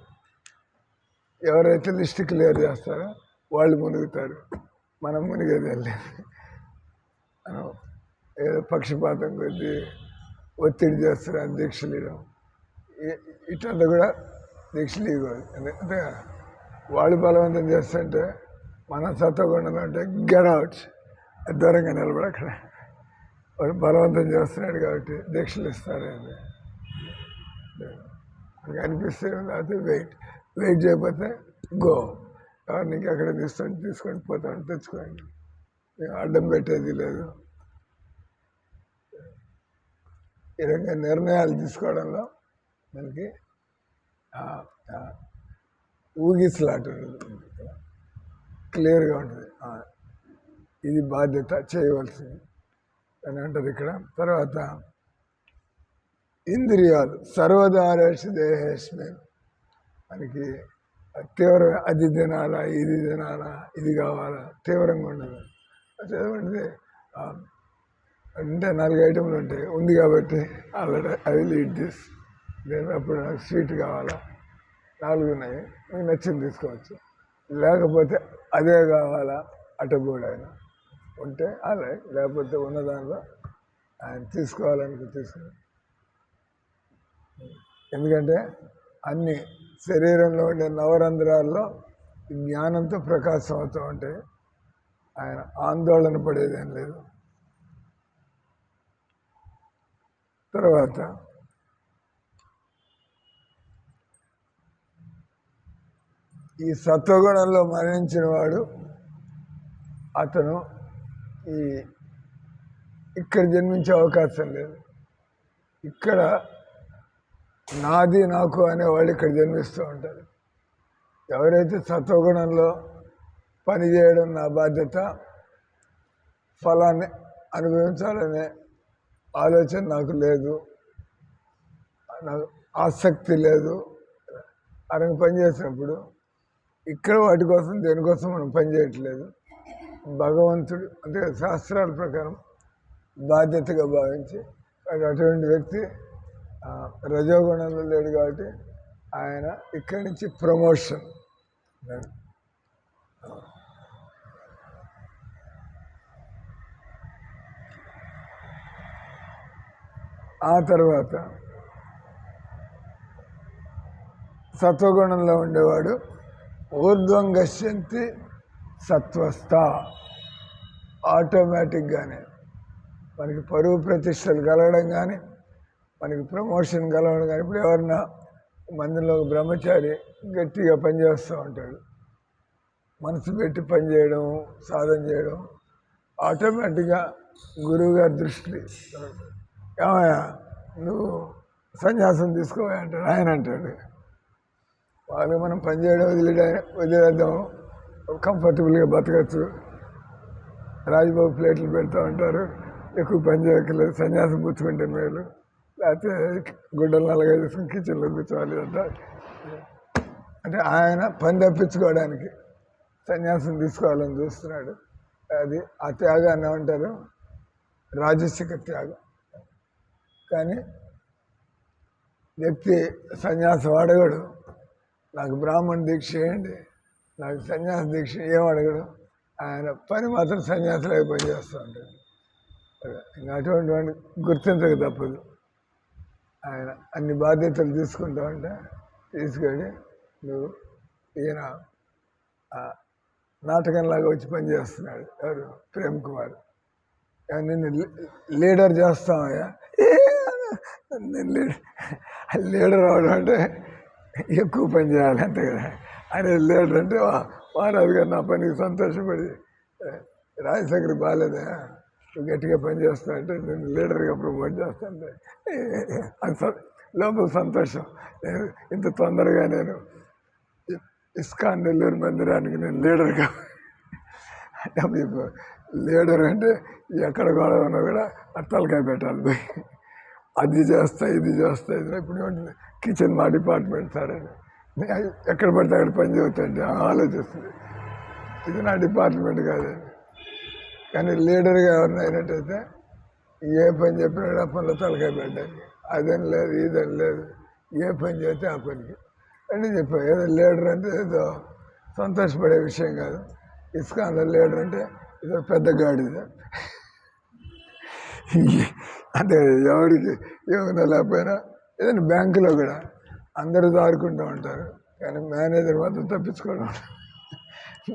ఎవరైతే లిస్ట్ క్లియర్ చేస్తారో వాళ్ళు మునుగుతారు, మనం మునిగేది వెళ్ళలేదు. మనం ఏదో పక్షపాతం కొద్దీ ఒత్తిడి చేస్తారు అని దీక్షలు ఇవ్వడం, ఇట్లంతా కూడా దీక్షలు ఇవ్వదు. ఎందుకంటే వాళ్ళు బలవంతం చేస్తుంటే మనం సత్వగుణంలో ఉంటే గెట్అవుట్, దూరంగా నిలబడి అక్కడ వాడు బలవంతం చేస్తున్నాడు కాబట్టి దీక్షలు ఇస్తారండి. మనకి అనిపిస్తే లేకపోతే వెయిట్ చేయకపోతే గో, ఎవరిని ఎక్కడ తీసుకొని పోతాను, తెచ్చుకోండి, అడ్డం పెట్టేది లేదు. ఈ రకంగా నిర్ణయాలు తీసుకోవడంలో మనకి ఊగిసలాట క్లియర్గా ఉంటుంది. ఇది బాధ్యత చేయవలసింది అని అంటారు ఇక్కడ. తర్వాత ఇంద్రియాలు సర్వదారేష్ దేహేష్మే, మనకి తీవ్ర అది తినాలా, ఇది తినాలా, ఇది కావాలా, తీవ్రంగా ఉండదు. అదేమంటే అంటే 4 ఐటెంలు ఉంటాయి, ఉంది కాబట్టి already I will eat this, నేను అప్పుడు నాకు స్వీట్ కావాలా, 4 ఉన్నాయి, మీకు నచ్చింది తీసుకోవచ్చు. లేకపోతే అదే కావాలా అటబోడు ఆయన ఉంటే అలా, లేకపోతే ఉన్న దానిలో ఆయన తీసుకోవాలనుకో తీసుకోవాలి. ఎందుకంటే అన్ని శరీరంలో ఉండే నవరంధ్రాల్లో జ్ఞానంతో ప్రకాశం అవుతూ ఉంటాయి, ఆయన ఆందోళన పడేదేం లేదు. తర్వాత ఈ సత్వగుణంలో మరణించిన వాడు అతను ఇక్కడ జన్మించే అవకాశం లేదు. ఇక్కడ నాది నాకు అనేవాళ్ళు ఇక్కడ జన్మిస్తూ ఉంటారు. ఎవరైతే సత్వగుణంలో పనిచేయడం నా బాధ్యత, ఫలాన్ని అనుభవించాలనే ఆలోచన నాకు లేదు, నాకు ఆసక్తి లేదు అని పనిచేసినప్పుడు ఇక్కడ వాటి కోసం దేనికోసం మనం పనిచేయట్లేదు, భగవంతుడు అంటే శాస్త్రాల ప్రకారం బాధ్యతగా భావించి అటువంటి వ్యక్తి రజోగుణంలో లేడు కాబట్టి ఆయన ఇక్కడి నుంచి ప్రమోషన్. ఆ తర్వాత సత్వగుణంలో ఉండేవాడు ఊర్ధ్వం గశ్యంతి సత్వస్థ, ఆటోమేటిక్గానే మనకి పరువు ప్రతిష్టలు కలగడం కానీ, మనకి ప్రమోషన్ కలగడం కానీ. ఇప్పుడు ఎవరన్నా మందిలో బ్రహ్మచారి గట్టిగా పనిచేస్తూ ఉంటాడు, మనసు పెట్టి పనిచేయడం, సాధన చేయడం, ఆటోమేటిక్గా గురువుగారి దృష్టి, ఏమయ్యా నువ్వు సన్యాసం తీసుకోవా అంటాడు. ఆయన అంటాడు వాళ్ళు మనం పనిచేయడం వదిలేద్దాం, కంఫర్టబుల్గా బతకచ్చు, రాజబాబు ప్లేట్లు పెడతా ఉంటారు, ఎక్కువ పని చేయక్కర్లేదు, సన్యాసం పుచ్చుకుంటే మేలు, లేకపోతే గుడ్డలు నల్లగా తీసుకుని కిచెన్లో కూర్చోవాలి అంటారు. అంటే ఆయన పని తప్పించుకోవడానికి సన్యాసం తీసుకోవాలని చూస్తున్నాడు. అది ఆ త్యాగాన్ని ఏమంటారు? రాజసిక త్యాగం. కానీ వ్యక్తి సన్యాసం అడగడు, నాకు బ్రాహ్మణ దీక్ష చేయండి, నాకు సన్యాస దీక్ష ఏం అడగడు, ఆయన పని మాత్రం సన్యాసులు పని చేస్తూ ఉంటాడు. ఇంకా అటువంటి వాడిని గుర్తించక తప్పదు. ఆయన అన్ని బాధ్యతలు తీసుకుంటా ఉంటే తీసుకొని నువ్వు ఈయన నాటకంలాగా వచ్చి పనిచేస్తున్నాడు. ఎవరు? ప్రేమ్ కుమార్. నిన్ను లీడర్ చేస్తామయ్యా, నేను లీడర్ అవడం అంటే ఎక్కువ పని చేయాలి అంతే కదా. ఆయన లీడర్ అంటే మహారాజు గారు నా పనికి సంతోషపడి రాజశేఖర్ బాగాలేదా నువ్వు గట్టిగా పని చేస్తా అంటే నేను లీడర్గా ప్రమోట్ చేస్తా అంటే లోపల సంతోషం. నేను ఇంత తొందరగా నేను ఇస్కాన్ నెల్లూరు మందిరానికి నేను లీడర్గా అంటే మీకు లీడర్ అంటే ఎక్కడ గొడవ ఉన్నా కూడా అట్టలకాయ పెట్టాలి పోయి అది చేస్తా ఇది చేస్తా ఇది ఇప్పుడు కిచెన్ మా డిపార్ట్మెంట్ సార్ అని ఎక్కడ పడితే అక్కడ పని చెబుతాంటే ఆలోచిస్తుంది ఇది నా డిపార్ట్మెంట్ కాదని. కానీ లీడర్గా ఎవరిని అయినట్టయితే ఏ పని చెప్పినా ఆ పనిలో తలకాయ పెట్టడానికి అదని లేదు ఇదని లేదు ఏ పని చేస్తే ఆ పనికి అని చెప్పాను. ఏదో లీడర్ అంటే ఏదో సంతోషపడే విషయం కాదు. ఇస్కాన్లో లీడర్ అంటే ఏదో పెద్ద గాడిద అంటే ఎవరికి ఏమైనా లేకపోయినా ఏదైనా బ్యాంకులో కూడా అందరూ దారుకుంటూ ఉంటారు కానీ మేనేజర్ మాత్రం తప్పించుకోవడం.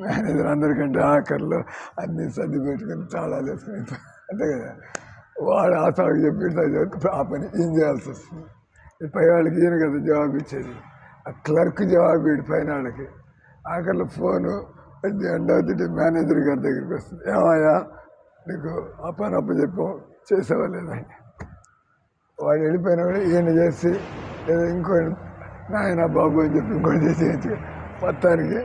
మేనేజర్ అందరికంటే ఆఖరిలో అన్నీ సర్ది పెట్టుకుని తాళాలు వేసుకుని అంతే కదా. వాడు ఆ సాగు చెప్పి ఆ పని ఏం చేయాల్సి వస్తుంది. పై వాళ్ళకి ఈయన కదా జవాబు ఇచ్చేది. ఆ క్లర్క్ జవాబు ఇటు పైన వాళ్ళకి ఆఖరిలో phone end of the day manager గారి దగ్గరికి వస్తుంది. ఏమయ్యా నీకు ఆ పని అప్పచెప్పు చేసేవా లేదని. వాడు వెళ్ళిపోయినా కూడా ఈయన చేసి లేదా ఇంకో నాయన బాబు అని చెప్పి ఇంకోటి చేసి మొత్తానికి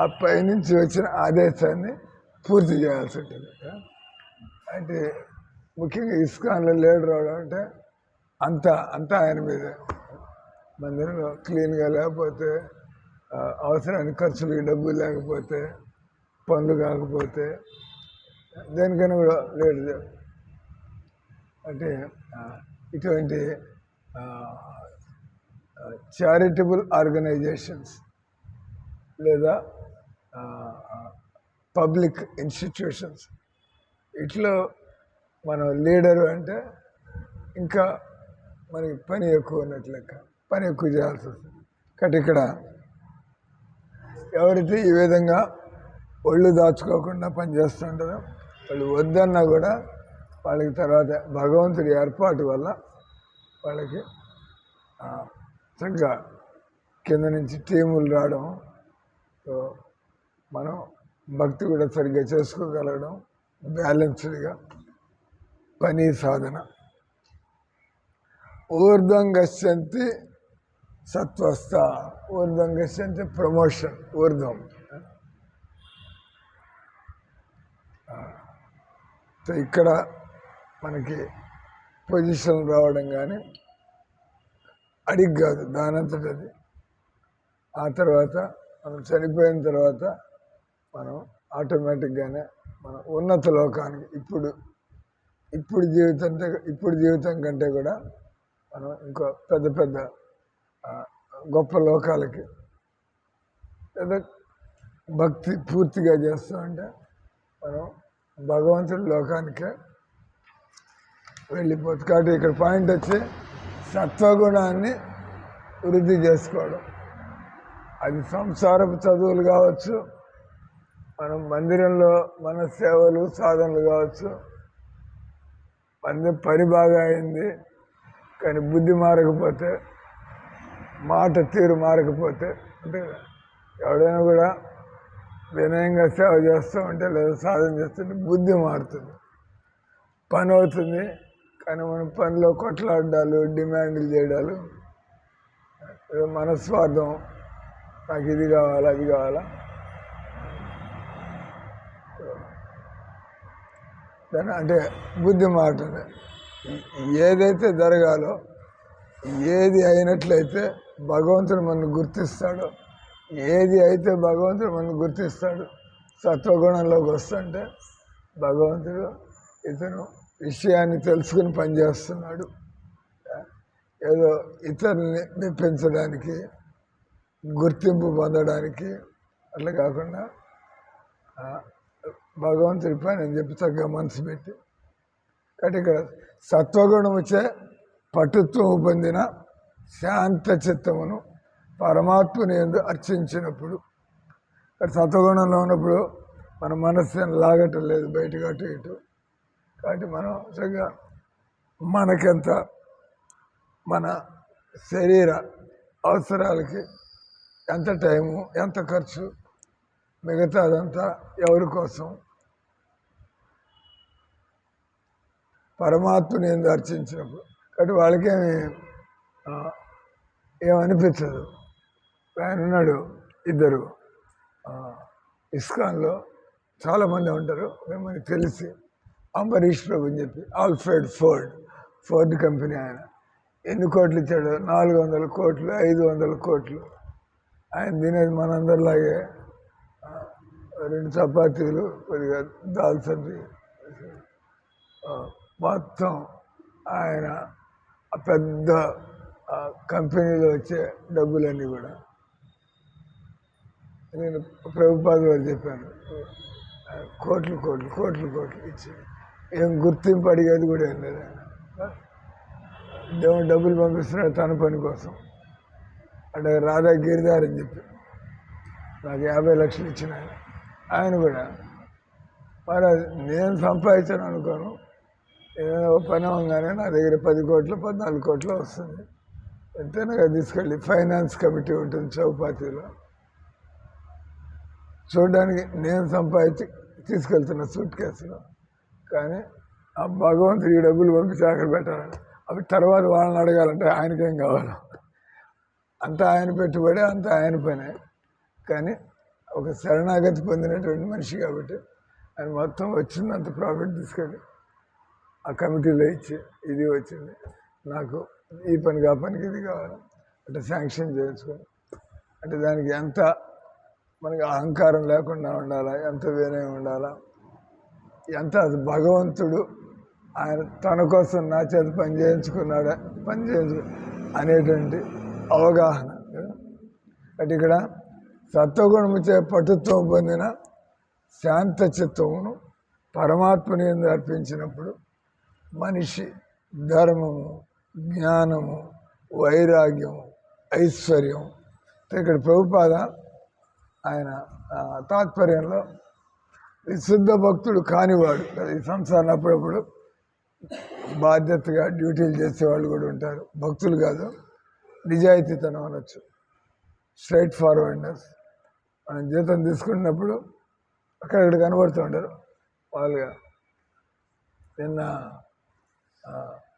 ఆ పైనుంచి వచ్చిన ఆదేశాన్ని పూర్తి చేయాల్సి ఉంటుంది. అంటే ముఖ్యంగా ఇస్కాన్లో లీడర్ అవడం అంటే అంతా ఆయన మీద. మందిరంలో క్లీన్గా లేకపోతే అవసరానికి ఖర్చులకి డబ్బులు లేకపోతే పనులు కాకపోతే దేనికైనా కూడా లీడర్ అంటే ఇటువంటి చారిటబుల్ ఆర్గనైజేషన్స్ లేదా పబ్లిక్ ఇన్స్టిట్యూషన్స్ ఇట్లా మనం లీడరు అంటే ఇంకా మనకి పని ఎక్కువ ఉన్నట్లు లెక్క, పని ఎక్కువ చేయాల్సి వస్తుంది. కాబట్టి ఇక్కడ ఎవరైతే ఈ విధంగా ఒళ్ళు దాచుకోకుండా పనిచేస్తుంటారో వాళ్ళు వద్దన్నా కూడా వాళ్ళకి తర్వాత భగవంతుడి ఏర్పాటు వల్ల వాళ్ళకి చక్కగా కింద నుంచి టీములు రావడం, సో మనం భక్తి కూడా సరిగ్గా చేసుకోగలగడం, బ్యాలెన్స్డ్గా పని సాధన. ఊర్ధ్వం గచ్చంతి సత్వస్థ, ఊర్ధ్వం గచ్చంతి ప్రమోషన్, ఊర్ధ్వం. సో ఇక్కడ మనకి పొజిషన్ రావడం కానీ అడిగి కాదు, దానంతట అది. ఆ తర్వాత మనం చనిపోయిన తర్వాత మనం ఆటోమేటిక్గానే మనం ఉన్నత లోకానికి ఇప్పుడు జీవితం కంటే కూడా మనం ఇంకో పెద్ద గొప్ప లోకాలకి లేదా భక్తి పూర్తిగా చేస్తూ ఉంటే మనం భగవంతుడి లోకానికే వెళ్ళిపోతుంది. కాబట్టి ఇక్కడ పాయింట్ వచ్చి సత్వగుణాన్ని వృద్ధి చేసుకోవడం. అది సంసారపు చదువులు కావచ్చు, మనం మందిరంలో మన సేవలు సాధనలు కావచ్చు. పని బాగా అయింది కానీ బుద్ధి మారకపోతే, మాట తీరు మారకపోతే, అంటే ఎవడైనా కూడా వినయంగా సేవ చేస్తూ ఉంటే లేదా సాధన చేస్తుంటే బుద్ధి మారుతుంది, పని అవుతుంది. కానీ మనం పనిలో కొట్లాడాలు, డిమాండ్లు చేయడాలు, మనస్వార్థం, నాకు ఇది కావాలా అది కావాలా, దాని అంటే బుద్ధి మారుతుంది. ఏదైతే జరగాలో, ఏది అయినట్లయితే భగవంతుడు మనల్ని గుర్తిస్తాడో, ఏది అయితే భగవంతుడు మనల్ని గుర్తిస్తాడు, సత్వగుణంలోకి వస్తుంటే భగవంతుడు ఇతను విషయాన్ని తెలుసుకుని పనిచేస్తున్నాడు. ఏదో ఇతరుల్ని మెప్పించడానికి, గుర్తింపు పొందడానికి అట్లా కాకుండా భగవంతుడి పని అని చెప్పి చక్కగా మనసు పెట్టి. కాబట్టి ఇక్కడ సత్వగుణం వచ్చే పటుత్వం పొందిన శాంత చిత్తమును పరమాత్మని యందు అర్చించినప్పుడు, సత్వగుణంలో ఉన్నప్పుడు మన మనస్సుని లాగటం లేదు బయటకు అటు ఇటు. కాబట్టి మనం చక్కగా మనకెంత మన శరీర అవసరాలకి ఎంత టైము, ఎంత ఖర్చు, మిగతాదంతా ఎవరి కోసం? పరమాత్మని ఏం దర్శించినప్పుడు. కాబట్టి వాళ్ళకేమి ఏమనిపించదు. ఆయన ఉన్నాడు, ఇద్దరు ఇస్కాన్లో చాలామంది ఉంటారు, మనకి తెలిసి అంబరీష్ ప్రభు అని చెప్పి ఆల్ఫ్రెడ్ ఫోర్డ్ కంపెనీ ఆయన ఎన్ని కోట్లు ఇచ్చాడు? 400 కోట్లు, 500 కోట్లు. ఆయన తినేది మనందరిలాగే 2 చపాతీలు, కొద్దిగా దాల్ సబ్జీ, మొత్తం ఆయన పెద్ద కంపెనీలో వచ్చే డబ్బులన్నీ కూడా. నేను ప్రభుపాద వారు చెప్పాను, కోట్లు కోట్లు కోట్లు కోట్లు ఇచ్చి ఏం గుర్తింపు అడిగేది కూడా ఏం లేదు. దేవుడు డబ్బులు పంపిస్తున్నాడు తన పని కోసం. అంటే రాధా గిరిదార్ అని చెప్పి నాకు 50 లక్షలు ఇచ్చిన ఆయన కూడా మరి నేను సంపాదించాను అనుకోను, ఏదైనా పని అవగానే నా దగ్గర 10 కోట్లు 14 కోట్లు వస్తుంది. ఎంతైనా తీసుకెళ్ళి ఫైనాన్స్ కమిటీ ఉంటుంది చౌపాతిలో, చూడడానికి నేను సంపాదించి తీసుకెళ్తున్న సూట్ కేసులో. కానీ ఆ భగవంతుడి డబ్బులు పంపించి అక్కడ పెట్టాలని, అవి తర్వాత వాళ్ళని అడగాలంటే ఆయనకేం కావాలి? అంత ఆయన పెట్టుబడి, అంత ఆయన పనే. కానీ ఒక శరణాగతి పొందినటువంటి మనిషి కాబట్టి ఆయన మొత్తం వచ్చిందంత ప్రాఫిట్ తీసుకెళ్ళి ఆ కమిటీలో ఇచ్చి, ఇది వచ్చింది నాకు, ఈ పనికి ఆ పనికి ఇది కావాలి అంటే శాంక్షన్ చేయించుకొని, అంటే దానికి ఎంత మనకి అహంకారం లేకుండా ఉండాలా, ఎంత వినయం ఉండాలా, ఎంత అది భగవంతుడు ఆయన తన కోసం నా చేత పని చేయించు అనేటువంటి అవగాహన. అంటే ఇక్కడ సత్వగుణముచే పటుత్వం పొందిన శాంత చిత్తమును పరమాత్మని అర్పించినప్పుడు మనిషి ధర్మము, జ్ఞానము, వైరాగ్యము, ఐశ్వర్యం. ఇక్కడ ప్రభుపాద ఆయన తాత్పర్యంలో విశుద్ధ భక్తుడు కానివాడు, ఈ సంసారం అప్పుడప్పుడు బాధ్యతగా డ్యూటీలు చేసేవాళ్ళు కూడా ఉంటారు, భక్తులు కాదు, నిజాయితీతనం అనొచ్చు, స్ట్రైట్ ఫార్వర్డ్నెస్. మనం జీతం తీసుకున్నప్పుడు అక్కడక్కడ కనబడుతూ ఉంటారు వాళ్ళుగా. నిన్న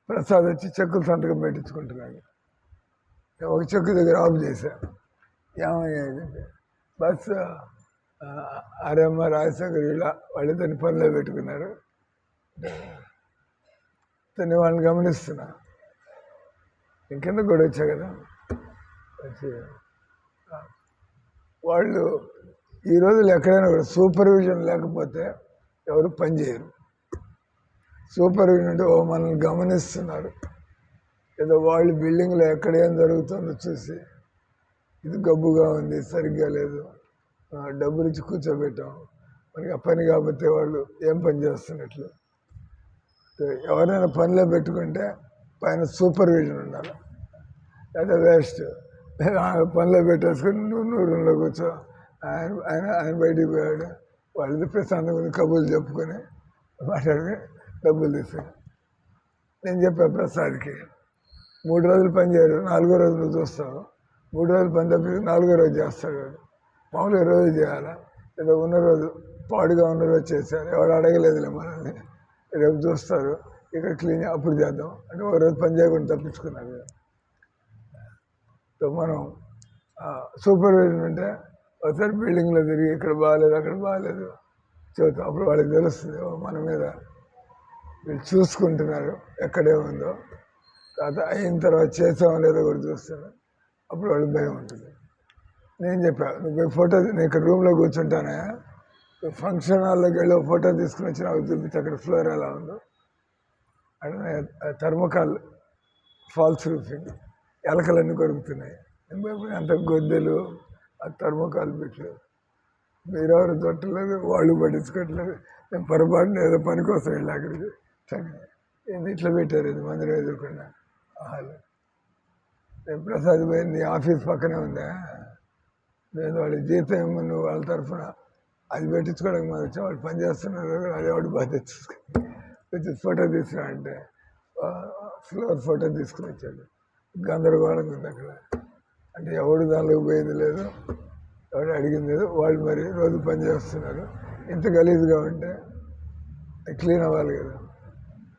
ప్రసాద్ వచ్చి చెక్కులు సంతకం పెట్టించుకుంటున్నాడు, ఒక చెక్కు దగ్గర ఆఫ్ చేశా. ఏమయ్యాదంటే బస్సు ఆర్ఎమ్మ రాజశేఖర్ ఇలా వాళ్ళిద్దరిని పనిలో పెట్టుకున్నారు. తను వాళ్ళని గమనిస్తున్నా, ఇంకెంత కూడా వచ్చా కదా వచ్చి వాళ్ళు ఈ రోజులు ఎక్కడైనా కూడా సూపర్విజన్ లేకపోతే ఎవరు పని చేయరు. సూపర్విజన్ అంటే మనల్ని గమనిస్తున్నారు, ఏదో వాళ్ళు బిల్డింగ్లో ఎక్కడ ఏం జరుగుతుందో చూసి ఇది గబ్బుగా ఉంది, సరిగ్గా లేదు, డబ్బులు ఇచ్చి కూర్చోబెట్టాం, మనకి ఆ పని కాబట్టి వాళ్ళు ఏం పని చేస్తున్నట్లు. ఎవరైనా పనిలో పెట్టుకుంటే పైన సూపర్విజన్ ఉండాలి, లేదా వేస్ట్. పనిలో పెట్టేసుకొని నువ్వు రూమ్లో కూర్చో, ఆయన బయటికి పోయాడు, వాళ్ళది ప్రశాంతంగా కబుర్లు చెప్పుకొని మాట్లాడుకుని డబ్బులు తీసుకుని. నేను చెప్పా ప్రసాద్కి, 3 రోజులు పని చేయరు, 4వ రోజు నువ్వు చూస్తావు, 3 రోజులు పని తప్పి 4వ రోజు చేస్తాడు వాడు. మామూలుగా రోజు చేయాలా, లేదా ఉన్న రోజు పాడుగా ఉన్న రోజు చేశారు, ఎవరు అడగలేదులే మనల్ని, రేపు చూస్తారు ఇక్కడ క్లీన్ అప్పుడు చేద్దాం అంటే ఒక రోజు పని చేయకుండా తప్పించుకున్నారు. సో మనం సూపర్వైజర్ అంటే ఒకసారి బిల్డింగ్లో తిరిగి ఇక్కడ బాగాలేదు అక్కడ బాగాలేదు చూద్దాం, అప్పుడు వాళ్ళకి తెలుస్తుంది మన మీద వీళ్ళు చూసుకుంటున్నారు ఎక్కడేముందో. తర్వాత అయిన తర్వాత చేసామో లేదో కూడా చూస్తారు, అప్పుడు వాళ్ళకి భయం ఉంటుంది. నేను చెప్పాను, నువ్వు ఫోటో, నేను ఇక్కడ రూమ్లో కూర్చుంటానే, ఫంక్షన్ హాల్లోకి వెళ్ళి ఫోటో తీసుకుని వచ్చి నాకు చూపించి అక్కడ ఫ్లోర్ ఎలా ఉందో. అంటే థర్మకాల్ ఫాల్స్ రూఫింగ్, ఎలకలన్నీ కొరుకుతున్నాయి, అంత గొద్దెలు, ఆ థర్మకాల్ బిట్లు, మీరెవరు తొట్టలేదు, వాళ్ళు పట్టించుకోవట్లేదు. నేను పొరపాటున ఏదో పని కోసం వెళ్ళి అక్కడికి ఏంది ఇట్లా పెట్టారు, ఇది మందిరం ఎదుర్కొన్నా హాల్. నేను ప్రసాద్ పోయి నీ ఆఫీస్ పక్కనే ఉందా, నేను వాళ్ళ జీతం ఏమో నువ్వు వాళ్ళ తరఫున అది పెట్టించుకోవడానికి మనం వచ్చి వాళ్ళు పని చేస్తున్నారు, అది ఎవడు బాధ్యత తీసుకుని వచ్చి ఫోటో తీసుకురా అంటే ఫ్లోర్ ఫోటో తీసుకుని వచ్చాడు. గందరగోళంగా ఉంది అక్కడ. అంటే ఎవడు దానిలోకి పోయేది లేదు, ఎవడు అడిగింది లేదు. వాళ్ళు మరి రోజు పని చేస్తున్నారు. ఇంత గలీజ్గా ఉంటే క్లీన్ అవ్వాలి కదా.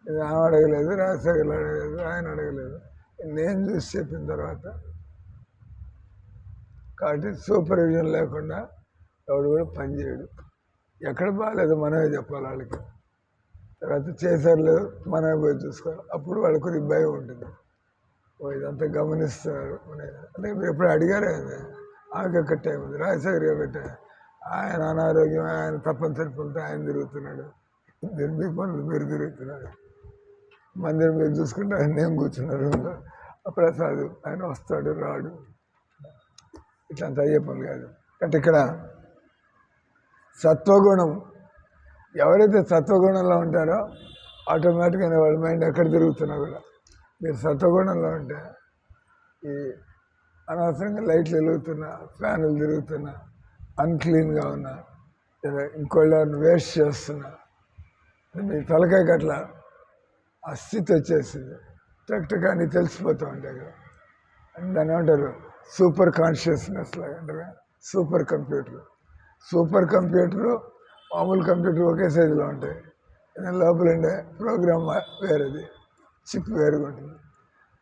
ఇది ఆమె అడగలేదు, రాజశేఖర్లు అడగలేదు, ఆయన అడగలేదు. నేను చూసి చెప్పిన తర్వాత కాబట్టి సూపర్విజన్ లేకుండా ఎవడు కూడా పని చేయడు. ఎక్కడ బాగాలేదు మనమే చెప్పాలి వాళ్ళకి. తర్వాత చేశారు లేదు మనమే పోయి చూసుకోవాలి. అప్పుడు వాళ్ళకి కొద్దిగా భయం ఉంటుంది. ఇదంతా గమనిస్తున్నారు. అంటే మీరు ఎప్పుడు అడిగారు ఆమెకి ఒక టైం ఉంది, రాజశేఖర్ ఒకటే ఆయన అనారోగ్యం, ఆయన తప్పనిసరి పనులతో ఆయన తిరుగుతున్నాడు, మీ పనులు మీరు తిరుగుతున్నాడు. మందిరం మీరు చూసుకుంటే ఆయన నేను కూర్చున్నారు. ప్రసాద్ ఆయన వస్తాడు రాడు, ఇట్లంతా అయ్యే పనులు కాదు. అంటే ఇక్కడ సత్వగుణం, ఎవరైతే సత్వగుణంలో ఉంటారో ఆటోమేటిక్గా వాళ్ళ మైండ్ ఎక్కడ తిరుగుతున్నా కూడా, మీరు సత్వగుణంలో ఉంటే ఈ అనవసరంగా లైట్లు వెలుగుతున్నా, ఫ్యాన్లు తిరుగుతున్నా, అన్క్లీన్గా ఉన్నా, ఇంకోళ్ళని వేస్ట్ చేస్తున్నా, మీ తలకాయకి అట్లా ఆ స్థితి వచ్చేసింది. టక్ అని తెలిసిపోతూ ఉంటాయి కదా. దాన్ని ఏమంటారు, సూపర్ కాన్షియస్నెస్ లాగా అంటారు. సూపర్ కంప్యూటరు మామూలు కంప్యూటర్ ఒకే సైజులో ఉంటాయి. లోపల ఉండే ప్రోగ్రామ్ వేరేది, చిప్ వేరుగా ఉంటుంది.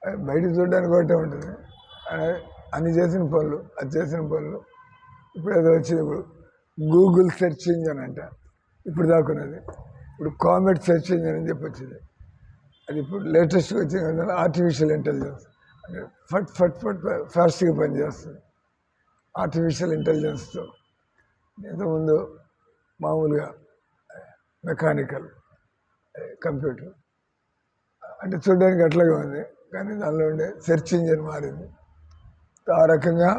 అది బయట చూడడానికి ఒకటే ఉంటుంది. అన్ని చేసిన పనులు, అది చేసిన పనులు. ఇప్పుడు ఏదో వచ్చింది, ఇప్పుడు గూగుల్ సెర్చ్ ఇంజన్ అంట, ఇప్పుడు దాకున్నది. ఇప్పుడు కామెట్ సెర్చ్ ఇంజన్ అని చెప్పి వచ్చింది. అది ఇప్పుడు లేటెస్ట్గా వచ్చింది ఆర్టిఫిషియల్ ఇంటెలిజెన్స్. అంటే ఫట్ ఫాస్ట్గా పనిచేస్తుంది ఆర్టిఫిషియల్ ఇంటెలిజెన్స్తో. ఇంతకుముందు మామూలుగా మెకానికల్ కంప్యూటర్ అంటే చూడడానికి అట్లాగే ఉంది, కానీ దానిలో ఉండే సెర్చ్ ఇంజిన్ మారింది. ఆ రకంగా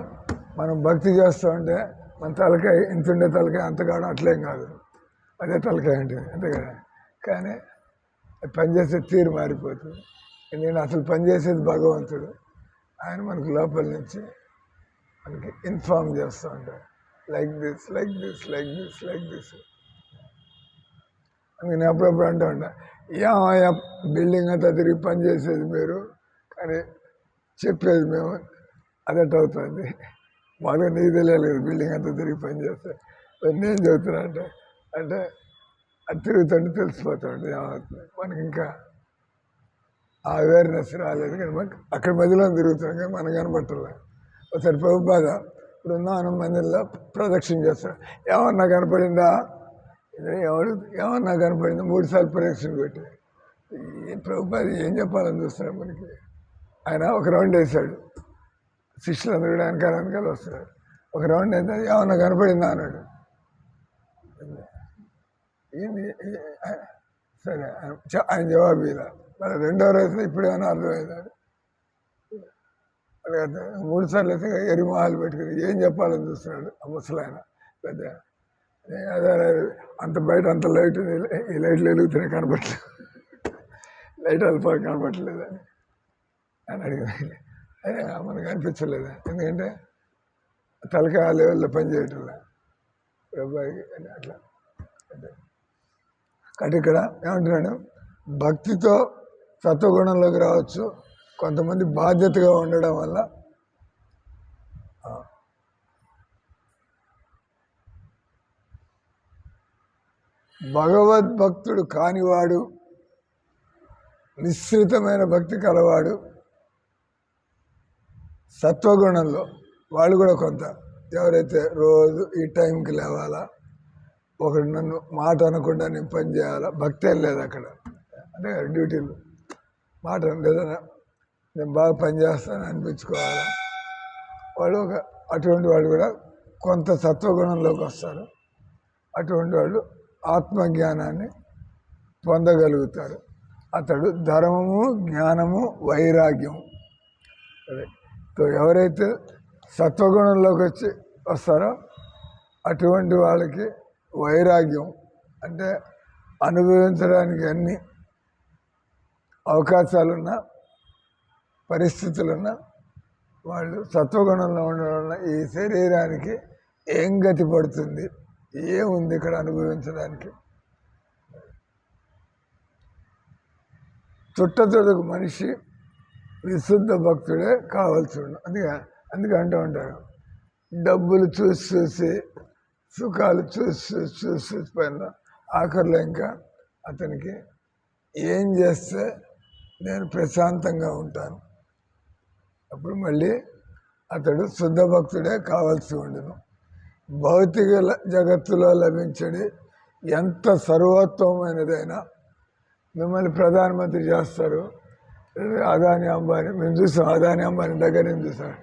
మనం భక్తి చేస్తూ ఉంటే మన తలకాయ ఇంత ఉండే తలకాయ అంత కావడం అట్లేం కాదు, అదే తలకాయ ఉంటుంది అంతే కదా. కానీ పనిచేసే తీరు మారిపోతుంది. నేను అసలు పనిచేసేది భగవంతుడు, ఆయన మనకు లోపల నుంచి మనకి ఇన్ఫార్మ్ చేస్తూ ఉంటాడు, like this like this like this like this. అందుకని నేను అప్పుడప్పుడు అంటూ ఉంటా, ఏమయ్యా బిల్డింగ్ అంతా తిరిగి పని చేసేది మీరు, కానీ చెప్పేది మేము, అదట్ అవుతుంది. మాకు నీకు తెలియాలి కదా బిల్డింగ్ అంతా తిరిగి పని చేస్తే. నేను చెబుతున్నా అంటే అది తిరుగుతుంటే తెలిసిపోతుంది ఏమవుతుంది. మనకి ఇంకా ఆ అవేర్నెస్ రాలేదు, కానీ మనకి అక్కడ మధ్యలో తిరుగుతున్నాం కానీ మనకు కనపట్టలే. ఒకసారి ప్రభుపాద ఇప్పుడు ఉన్న మందిలో ప్రదక్షిణ చేస్తాడు, ఏమన్నా కనపడిందా, ఏమన్నా కనపడిందా, 3 సార్లు ప్రదక్షిణ పెట్టి. ప్రభుపాద ఏం చెప్పాలని చూస్తున్నాడు మనకి. ఆయన ఒక రౌండ్ వేసాడు, శిష్యులందరూ కూడా వెనకాల వస్తున్నాడు. ఒక రౌండ్ అయితే ఏమన్నా కనపడిందా అన్నాడు. సరే ఆయన జవాబు ఇలా. మళ్ళీ 2వ రోజు ఇప్పుడు ఏమైనా అర్థమైంది. 3 సార్లు అయితే ఎరిమొహాలు పెట్టుకుని ఏం చెప్పాలని చూస్తున్నాడు ఆ ముసలాయన పెద్ద. అదే అంత బయట అంత లైట్, ఈ లైట్లు వెలుగుతున్నాయి కనపట్లేదు, లైట్ అల్పా కనపట్లేదు అని అడిగింది. అదే మనకు అనిపించలేదు, ఎందుకంటే తలకాయ ఆ లెవెల్లో పనిచేయటంలే ప్రభుకి అట్లా. కాబట్టి ఇక్కడ ఏమంటున్నాడు, భక్తితో సత్వగుణంలోకి రావచ్చు. కొంతమంది బాధ్యతగా ఉండడం వల్ల భగవద్భక్తుడు కానివాడు, నిశ్చితమైన భక్తి కలవాడు సత్వగుణంలో వాళ్ళు కూడా కొంత, ఎవరైతే రోజు ఈ టైంకి లేవాలా, ఒకడు నన్ను మాట అనకుండా నేను పని చేయాలా, భక్తి ఏం లేదు అక్కడ. అంటే డ్యూటీలు మాట లేదా నేను బాగా పనిచేస్తాను అనిపించుకోవాలా, వాళ్ళు అటువంటి వాళ్ళు కూడా కొంత సత్వగుణంలోకి వస్తారు. అటువంటి వాళ్ళు ఆత్మజ్ఞానాన్ని పొందగలుగుతారు. అతడు ధర్మము, జ్ఞానము, వైరాగ్యం. ఎవరైతే సత్వగుణంలోకి వస్తారో అటువంటి వాళ్ళకి వైరాగ్యం అంటే అనుభవించడానికి అన్ని అవకాశాలున్నా పరిస్థితులున్నా వాళ్ళు సత్వగుణంలో ఉండడం వల్ల ఈ శరీరానికి ఏం గతి పడుతుంది, ఏముంది ఇక్కడ అనుభవించడానికి. చుట్టతొడుగు మనిషి విశుద్ధ భక్తుడే కావాల్సి ఉండు. అందుకే అంటూ ఉంటారు, డబ్బులు చూసి చూసి సుఖాలు చూసి పైన ఆఖరిలో ఇంకా అతనికి ఏం చేస్తే నేను ప్రశాంతంగా ఉంటాను, అప్పుడు మళ్ళీ అతడు శుద్ధ భక్తుడే కావాల్సి ఉండను. భౌతిక జగత్తులో లభించడి ఎంత సర్వోత్తమైనదైనా మిమ్మల్ని ప్రధానమంత్రి చేస్తారు. అదాని అంబానీ మేము చూసాం, అదాని అంబానీ దగ్గర నేను చూసాం.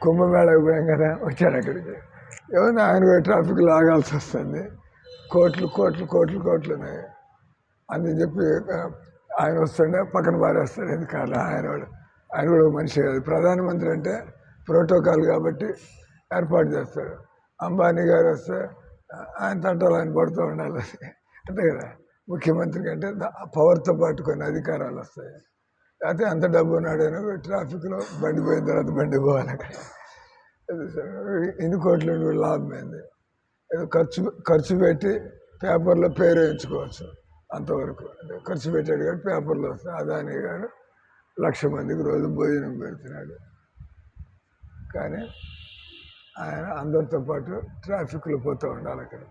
కుంభమేళకు పోయాం కదా, వచ్చాడు అక్కడికి. ఏమన్నా ఆయన కూడా ట్రాఫిక్లో ఆగాల్సి వస్తుంది. కోట్లు ఉన్నాయి. అని చెప్పి ఆయన వస్తుండే పక్కన పారేస్తాడు. ఎందుకలా ఆయన కూడా మనిషి కాదు. ప్రధానమంత్రి అంటే ప్రోటోకాల్ కాబట్టి ఏర్పాటు చేస్తాడు. అంబానీ గారు వస్తే ఆయన తంటాలు ఆయన పడుతూ ఉండాలి, అంతే కదా. ముఖ్యమంత్రికి అంటే పవర్తో పాటు కొన్ని అధికారాలు వస్తాయి. లేకపోతే అంత డబ్బు ఉన్నాడైనా ట్రాఫిక్లో బండి పోయిన తర్వాత బండి పోవాలి. అక్కడ ఎన్ని కోట్లు లాభం అయింది. ఏదో ఖర్చు పెట్టి పేపర్లో పేరు వేయించుకోవచ్చు, అంతవరకు. అంటే ఖర్చు పెట్టాడు కానీ పేపర్లో వస్తాయి. అదాని గారు 1,00,000 మందికి రోజు భోజనం పెడుతున్నాడు, కానీ ఆయన అందరితో పాటు ట్రాఫిక్లో పోతూ ఉండాలి అక్కడ.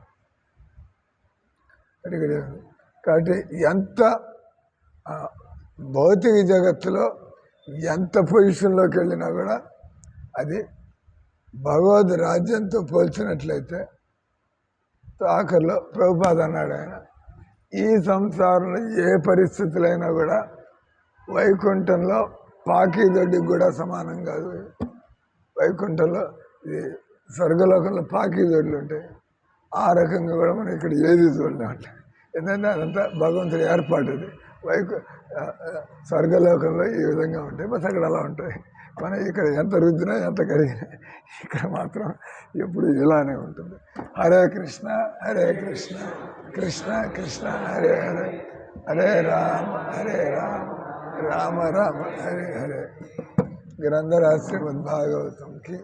కాబట్టి ఎంత భౌతిక జగత్తులో ఎంత పొజిషన్లోకి వెళ్ళినా కూడా అది భగవద్ రాజ్యంతో పోల్చినట్లయితే ఆఖరిలో ప్రభుపాద అన్నాడు ఆయన, ఈ సంసారంలో ఏ పరిస్థితులైనా కూడా వైకుంఠంలో పాకీదొడ్డికి కూడా సమానం కాదు. వైకుంఠంలో ఇది స్వర్గలోకంలో పాకీదొడ్లు ఉంటాయి, ఆ రకంగా కూడా మనం ఇక్కడ ఏది చూడలేమంట. ఎందుకంటే అదంతా భగవంతుడి ఏర్పాటు. అది స్వర్గలోకంలో ఈ విధంగా ఉంటాయి, బస్ అక్కడ అలా ఉంటాయి. మనం ఇక్కడ ఎంత రుద్దినా ఎంత కరిగినా ఇక్కడ మాత్రం ఎప్పుడు ఇలానే ఉంటుంది. హరే కృష్ణ హరే కృష్ణ కృష్ణ కృష్ణ హరే హరే, హరే రామ హరే రామ రామ రామ హరే హరే. గ్రంథరాజ్ శ్రీమద్ భాగవతంకి